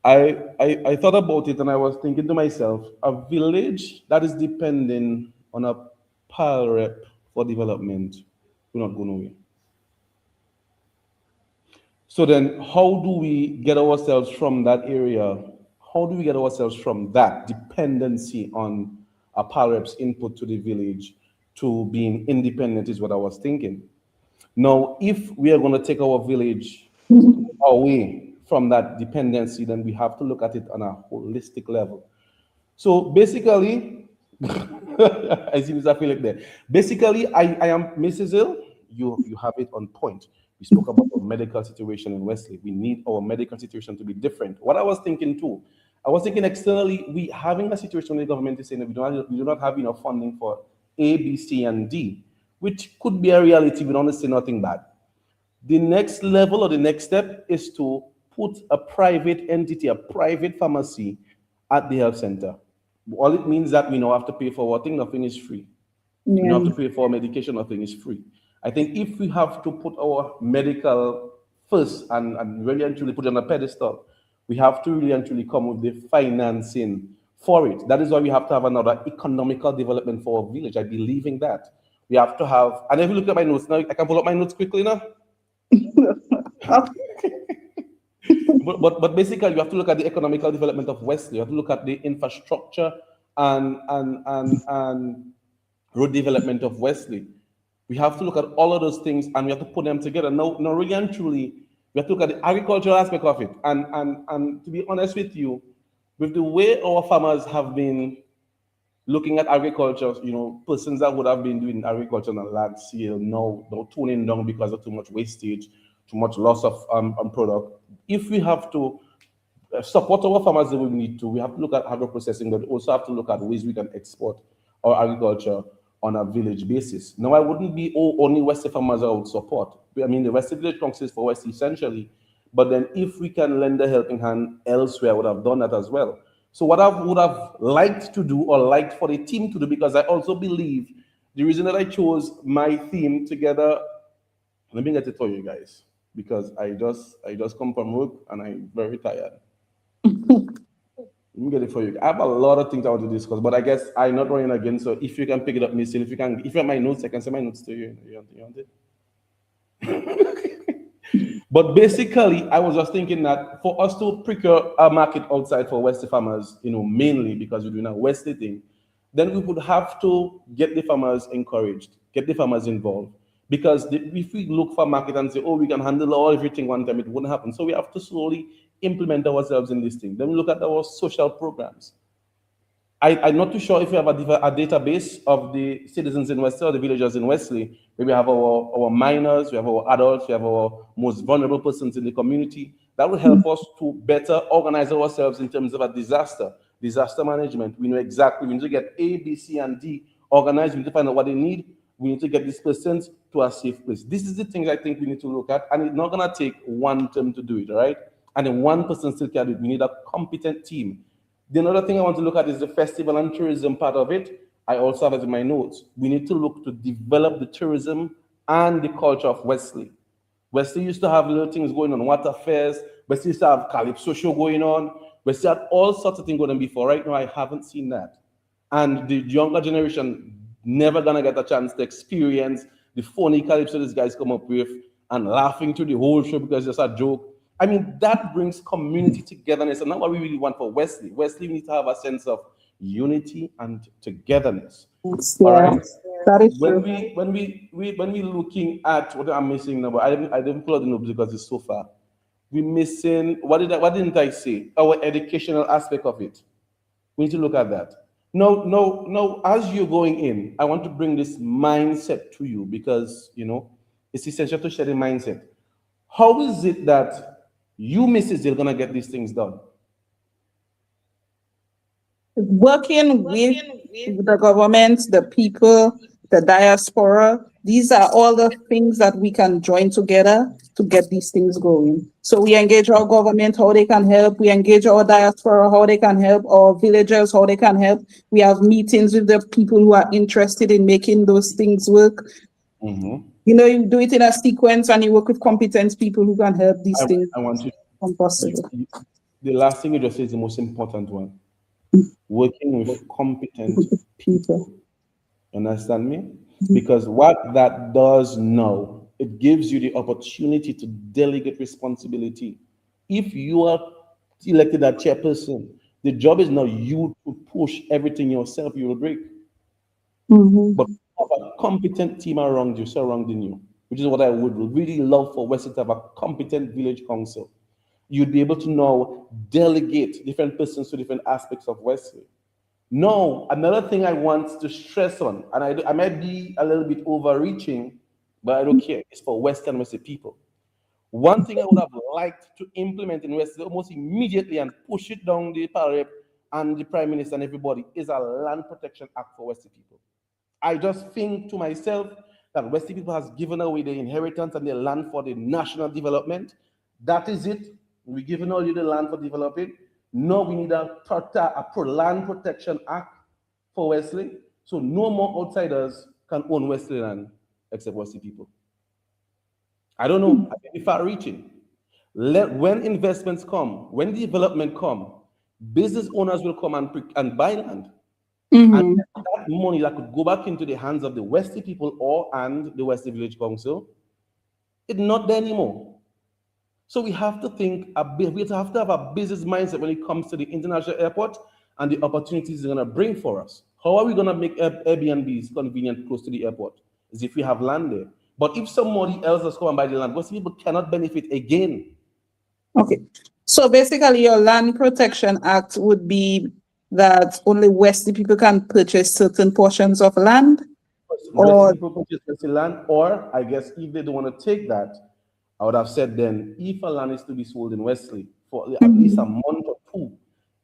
I thought about it and I was thinking to myself, a village that is depending on a PAL rep for development will not go nowhere. So then how do we get ourselves from that area? How do we get ourselves from that dependency on a PAL rep's input to the village to being independent is what I was thinking. Now, if we are going to take our village away from that dependency, then we have to look at it on a holistic level. So basically, I see Mr. Philip there. Basically, I am Mrs. Hill. You have it on point. We spoke about the medical situation in Wesley. We need our medical situation to be different. What I was thinking too, I was thinking externally, we having a situation where the government is saying that we do not have enough funding for A, B, C, and D, which could be a reality. We don't say nothing bad. The next level or the next step is to put a private entity, a private pharmacy at the health center. All it means that we now have to pay for what thing, nothing is free. We don't have to pay for medication, nothing is free. I think if we have to put our medical first and really and truly put it on a pedestal, we have to really and truly come with the financing for it. That is why we have to have another economical development for our village. I believe in that. We have to have, and if you look at my notes now, I can pull up my notes quickly now. But basically, you have to look at the economical development of Wesley. You have to look at the infrastructure and road development of Wesley. We have to look at all of those things and we have to put them together. Now, really and truly, we have to look at the agricultural aspect of it. And to be honest with you, with the way our farmers have been looking at agriculture, persons that would have been doing agriculture on a large scale now tuning down because of too much wastage, too much loss of product. If we have to support our farmers the way we need to, we have to look at agro-processing, but also have to look at ways we can export our agriculture on a village basis. Now, I wouldn't be only Wesley farmers I would support. I mean, the Wesley Village Council is for West essentially, but then if we can lend a helping hand elsewhere, I would have done that as well. So what I would have liked to do or liked for the team to do, because I also believe the reason that I chose my theme together, let me get it for you guys, because I just come from work and I'm very tired. Let me get it for you. I have a lot of things I want to discuss, but I guess I'm not running again. So if you can pick it up, Miss, if you have my notes, I can send my notes to you. You want it? But basically, I was just thinking that for us to procure a market outside for Wesley farmers, mainly because we're doing a Wesley thing, then we would have to get the farmers encouraged, get the farmers involved. Because if we look for market and say, oh, we can handle everything one time, it wouldn't happen. So we have to slowly implement ourselves in this thing. Then we look at our social programs. I'm not too sure if we have a database of the citizens in Wesley or the villagers in Wesley. Maybe we have our minors, we have our adults, we have our most vulnerable persons in the community. That will help us to better organize ourselves in terms of a disaster management. We know exactly, we need to get A, B, C, and D organized. We need to find out what they need. We need to get these persons to a safe place. This is the things I think we need to look at, and it's not gonna take one term to do it, right? And then one person still can't do it. We need a competent team. The another thing I want to look at is the festival and tourism part of it. I also have it in my notes. We need to look to develop the tourism and the culture of Wesley. Wesley used to have little things going on, water fairs. Wesley used to have calypso show going on. Wesley had all sorts of things going on before. Right now, I haven't seen that. And the younger generation never gonna get a chance to experience the funny calypso these guys come up with and laughing through the whole show because it's just a joke. I mean, that brings community togetherness, and that's what we really want for Wesley. Wesley needs to have a sense of unity and togetherness. Yeah, all right. That is when true. we looking at what I'm missing now, but I didn't pull out the notes because it's so far. We're missing what didn't I say? Our educational aspect of it. We need to look at that. No. As you're going in, I want to bring this mindset to you because it's essential to share the mindset. How is it that you, Mrs. are gonna get these things done? Working with the government, the people, the diaspora, these are all the things that we can join together to get these things going. So we engage our government, how they can help. We engage our diaspora, how they can help. Our villagers, how they can help. We have meetings with the people who are interested in making those things work. Mm-hmm. You do it in a sequence and you work with competent people who can help these things I want to. become possible. The last thing you just said is the most important one. Working with competent people. Understand me? Because what that does now, it gives you the opportunity to delegate responsibility. If you are elected as chairperson, the job is now you to push everything yourself, you will break. But have a competent team around you, surrounding you, which is what I would really love for Wesley to have a competent village council. You'd be able to now delegate different persons to different aspects of Wesley. Now, another thing I want to stress on, and I might be a little bit overreaching, but I don't care. It's for Western Wesley people. One thing I would have liked to implement in Wesley almost immediately and push it down the parliament and the Prime Minister and everybody is a Land Protection Act for Wesley people. I just think to myself that Wesley people has given away their inheritance and their land for the national development. That is it. We're giving all you the land for developing. Now we need a Land Protection Act for Wesley, so no more outsiders can own Wesley land except Wesley people. I don't know. I think it's far-reaching. When investments come, when development come, business owners will come and buy land. Mhm. that money that could go back into the hands of the Wesley people and the Wesley Village Council, it's not there anymore. So we have to think a bit, we have to have a business mindset when it comes to the international airport and the opportunities it's going to bring for us. How are we going to make Airbnbs convenient close to the airport? Is if we have land there. But if somebody else has come and buy the land, most people cannot benefit again. Okay. So basically, your Land Protection Act would be that only Wesley people can purchase certain portions of land, Wesley or people purchase Wesley land, or I guess if they don't want to take that, I would have said then if a land is to be sold in Wesley for at least a month or two,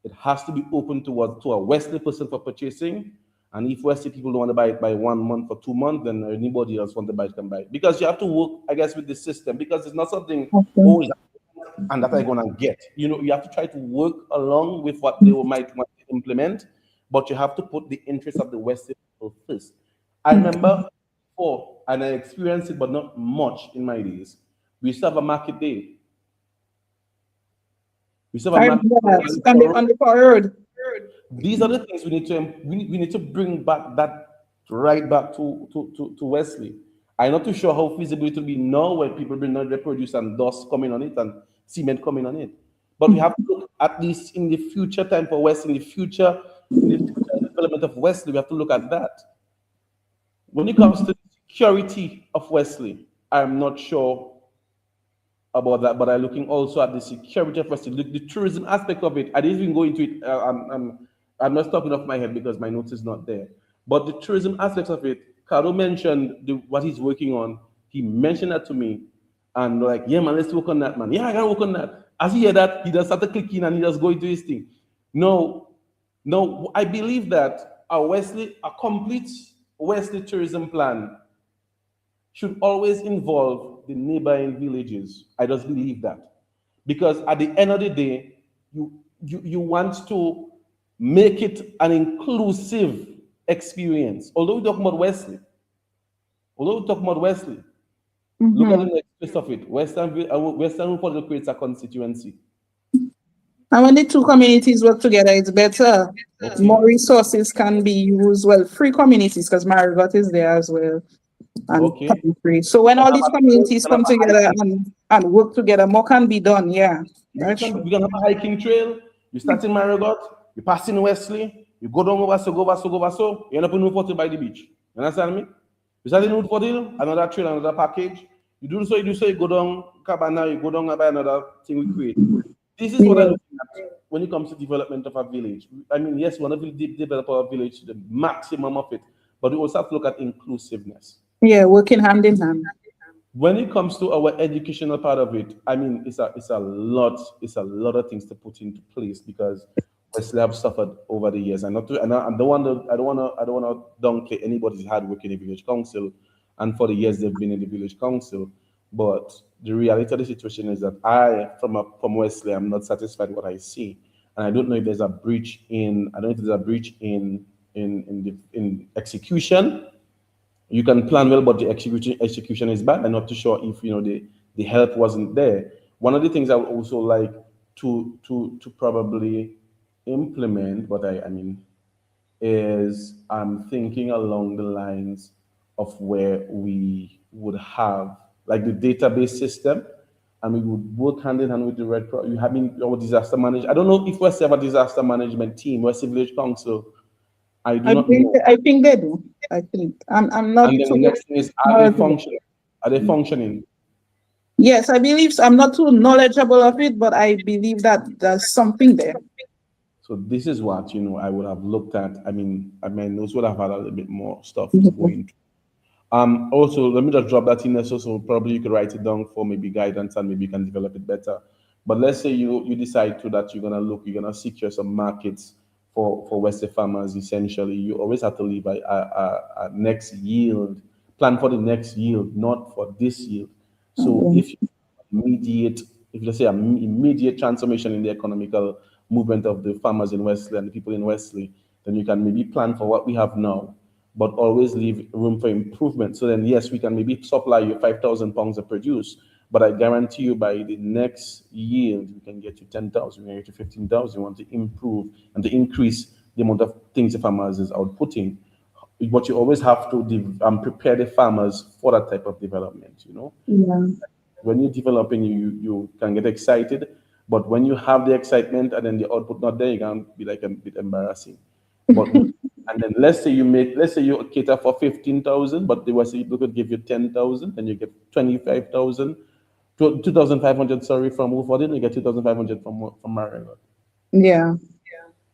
it has to be open to a Wesley person for purchasing. And if Wesley people don't want to buy it by 1 month or 2 months, then anybody else want to buy it can buy it. Because you have to work, I guess, with the system, because it's not something, oh, and that I'm gonna get. You know, you have to try to work along with what they might want to implement, but you have to put the interests of the Western people first. I remember before, and I experienced it, but not much in my days. We used to have a market day. We used to have I a remember that market. on the road. These are the things we need to bring back that right back to Wesley. I'm not too sure how feasible it will be now when people bring out their produce and dust coming on it and cement coming on it. But we have to look at least in the future time for Wesley, in the future development of Wesley, we have to look at that. When it comes to the security of Wesley, I'm not sure about that, but I'm looking also at the security of Wesley, the tourism aspect of it. I didn't even go into it. I'm not talking off my head because my notes is not there. But the tourism aspects of it, Carlo mentioned what he's working on. He mentioned that to me, and like, yeah, man, let's work on that, man. Yeah, I gotta work on that. As he hear that, he just started clicking and he just go into his thing. No, I believe that a complete Wesley tourism plan should always involve the neighboring villages. I just believe that. Because at the end of the day, you want to make it an inclusive experience. Although we talk about Wesley, look at the next place of it. Western Republic creates a constituency. And when the two communities work together, it's better. Okay. More resources can be used. Well, free communities, because Marigot is there as well. And Okay. free. So when all these communities Can come have a together hiking- and work together, more can be done. Yeah. That's we're true. gonna have a hiking trail. You start in Marigot, you pass in Wesley, you go down over so, you end up in Route 40 by the beach. You understand me? You start in Route 40, another trail, another package. You do so, you go down Cabana, you go down by another thing we create. This is what I'm looking at when it comes to development of a village. I mean, yes, we want to develop our village to the maximum of it, but we also have to look at inclusiveness. Yeah, working hand in hand. When it comes to our educational part of it, I mean, it's a lot of things to put into place because Wesley have suffered over the years. I don't want to downplay anybody's hard work in the village council, and for the years they've been in the village council. But the reality of the situation is that from Wesley, I'm not satisfied with what I see, and I don't know if there's a breach in execution. You can plan well, but the execution is bad. I'm not too sure if the help wasn't there. One of the things I would also like to probably implement, but I mean, is I'm thinking along the lines of where we would have like the database system, and we would work hand in hand with the Red Cross. You have our disaster management. I don't know if we have a disaster management team, West Village Council. I do not know. I think they do. I think I'm not. And then the next thing is, are they functioning? Are they functioning? Yes, I believe so. I'm not too knowledgeable of it, but I believe that there's something there. So this is what I would have looked at. I mean, those would have had a little bit more stuff to go into. Also, let me just drop that in there, so probably you could write it down for maybe guidance, and maybe you can develop it better. But let's say you decide that you're gonna secure some markets for Western farmers. Essentially, you always have to leave a next yield, plan for the next yield, not for this yield. So if you say an immediate transformation in the economical movement of the farmers in Wesley and the people in Wesley, then you can maybe plan for what we have now, but always leave room for improvement. So then, yes, we can maybe supply you 5,000 pounds of produce, but I guarantee you by the next yield, we can get you 10,000, we can get you 15,000. We want to improve and to increase the amount of things the farmers is outputting. But you always have to prepare the farmers for that type of development. Yeah. When you're developing, you can get excited, but when you have the excitement and then the output not there, you can be like a bit embarrassing. But and then let's say you cater for 15,000, but they were say people could give you 10,000, and you get 25,000, 2,500. Sorry, from Wolford, you get 2,500 from Maryland. Yeah.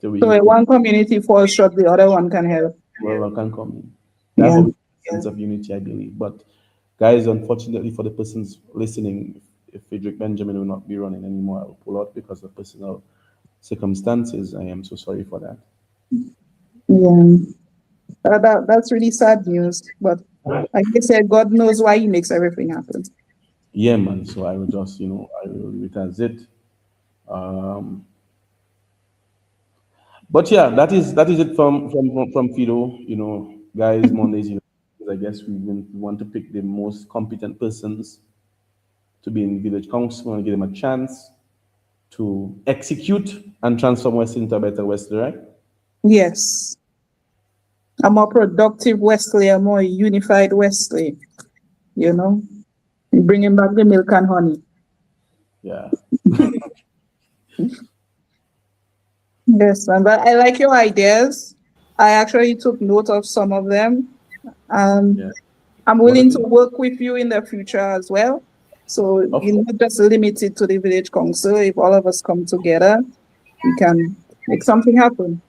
So So if one community falls short, the other one can help. well, can come in. That's Yeah. a sense of unity, I believe. But guys, unfortunately for the persons listening, if Frederick Benjamin will not be running anymore, I will pull out because of personal circumstances. I am so sorry for that. Yeah. That's really sad news. But like I said, God knows why He makes everything happen. Yeah, man. So I will just, I will leave it as it. Um, but yeah, that is it from Fido. Guys, Mondays, I guess we want to pick the most competent persons to be in village council. We want to give them a chance to execute and transform West into a better West, right? Yes. A more productive Wesley, a more unified Wesley, you know, bringing back the milk and honey. Yeah. Yes, and but I like your ideas. I actually took note of some of them. And Yeah. I'm What willing is to it? work with you in the future as well. So Of you're course. not just limited to the village council. If all of us come together, we can make something happen.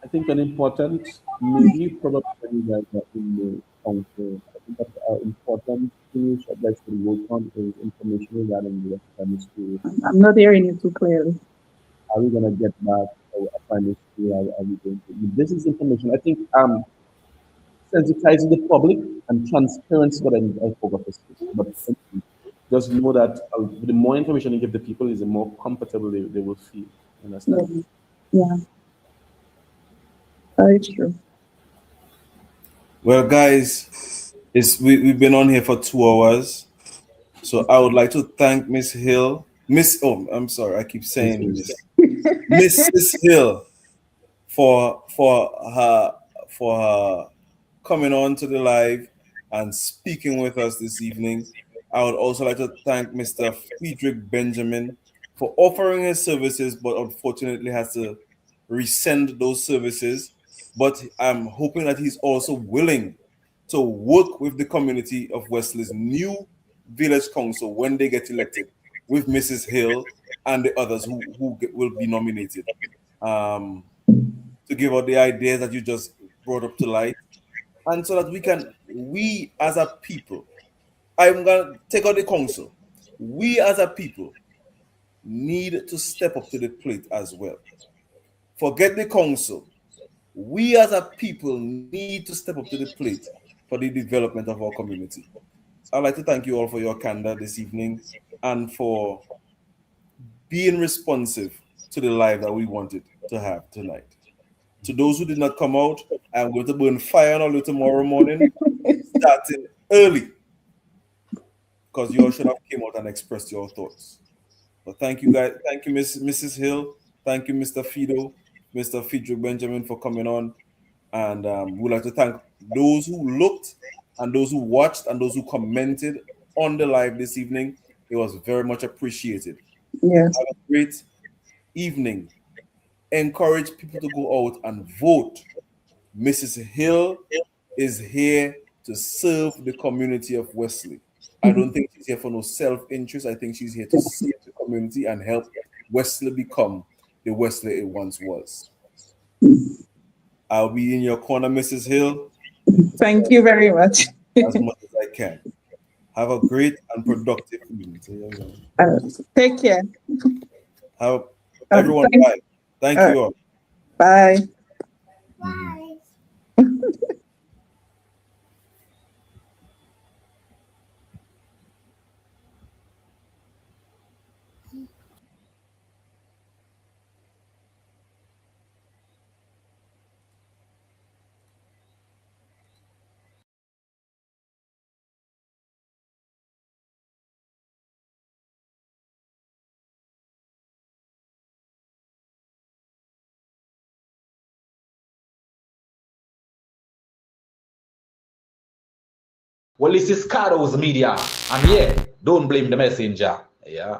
I think an important, maybe probably when you guys are in the council, I think that important thing you should like to work on is information regarding the primary school. I'm not hearing you too clearly. Are we gonna get back our primary school? Are we going to? This is information. I think sensitizing the public and transparency is what I forgot to say. But just know that the more information you give the people, is the more comfortable they will feel. Understand? Yeah, yeah, very true. Well, guys, we've been on here for 2 hours. So I would like to thank Miss Hill. I'm sorry, I keep saying This Miss. Mrs. Hill for her coming on to the live and speaking with us this evening. I would also like to thank Mr. Friedrich Benjamin for offering his services, but unfortunately has to resend those services. But I'm hoping that he's also willing to work with the community of Wesley's new village council when they get elected with Mrs. Hill and the others will be nominated. Um, to give out the ideas that you just brought up to light, and so that we as a people, I'm gonna take out the council. We as a people need to step up to the plate as well. Forget the council. We as a people need to step up to the plate for the development of our community. I'd like to thank you all for your candor this evening and for being responsive to the live that we wanted to have tonight. To those who did not come out, I'm going to burn fire on you tomorrow morning, starting early, because you all should have came out and expressed your thoughts. But thank you, guys. Thank you, Mrs. Hill. Thank you, Mr. Fido, Mr. Fidro Benjamin, for coming on. And we'd like to thank those who looked and those who watched and those who commented on the live this evening. It was very much appreciated. Yes. Have a great evening. Encourage people to go out and vote. Mrs. Hill is here to serve the community of Wesley. I don't think she's here for no self-interest. I think she's here to serve the community and help Wesley become the Wesley it once was. I'll be in your corner, Mrs. Hill, Thank you very much. as much as I can. Have a great and productive evening. Uh, Take care. Have everyone Thank, bye. Thank you all. bye. Well, this is Cardo's Media, and yeah, don't blame the messenger. Yeah.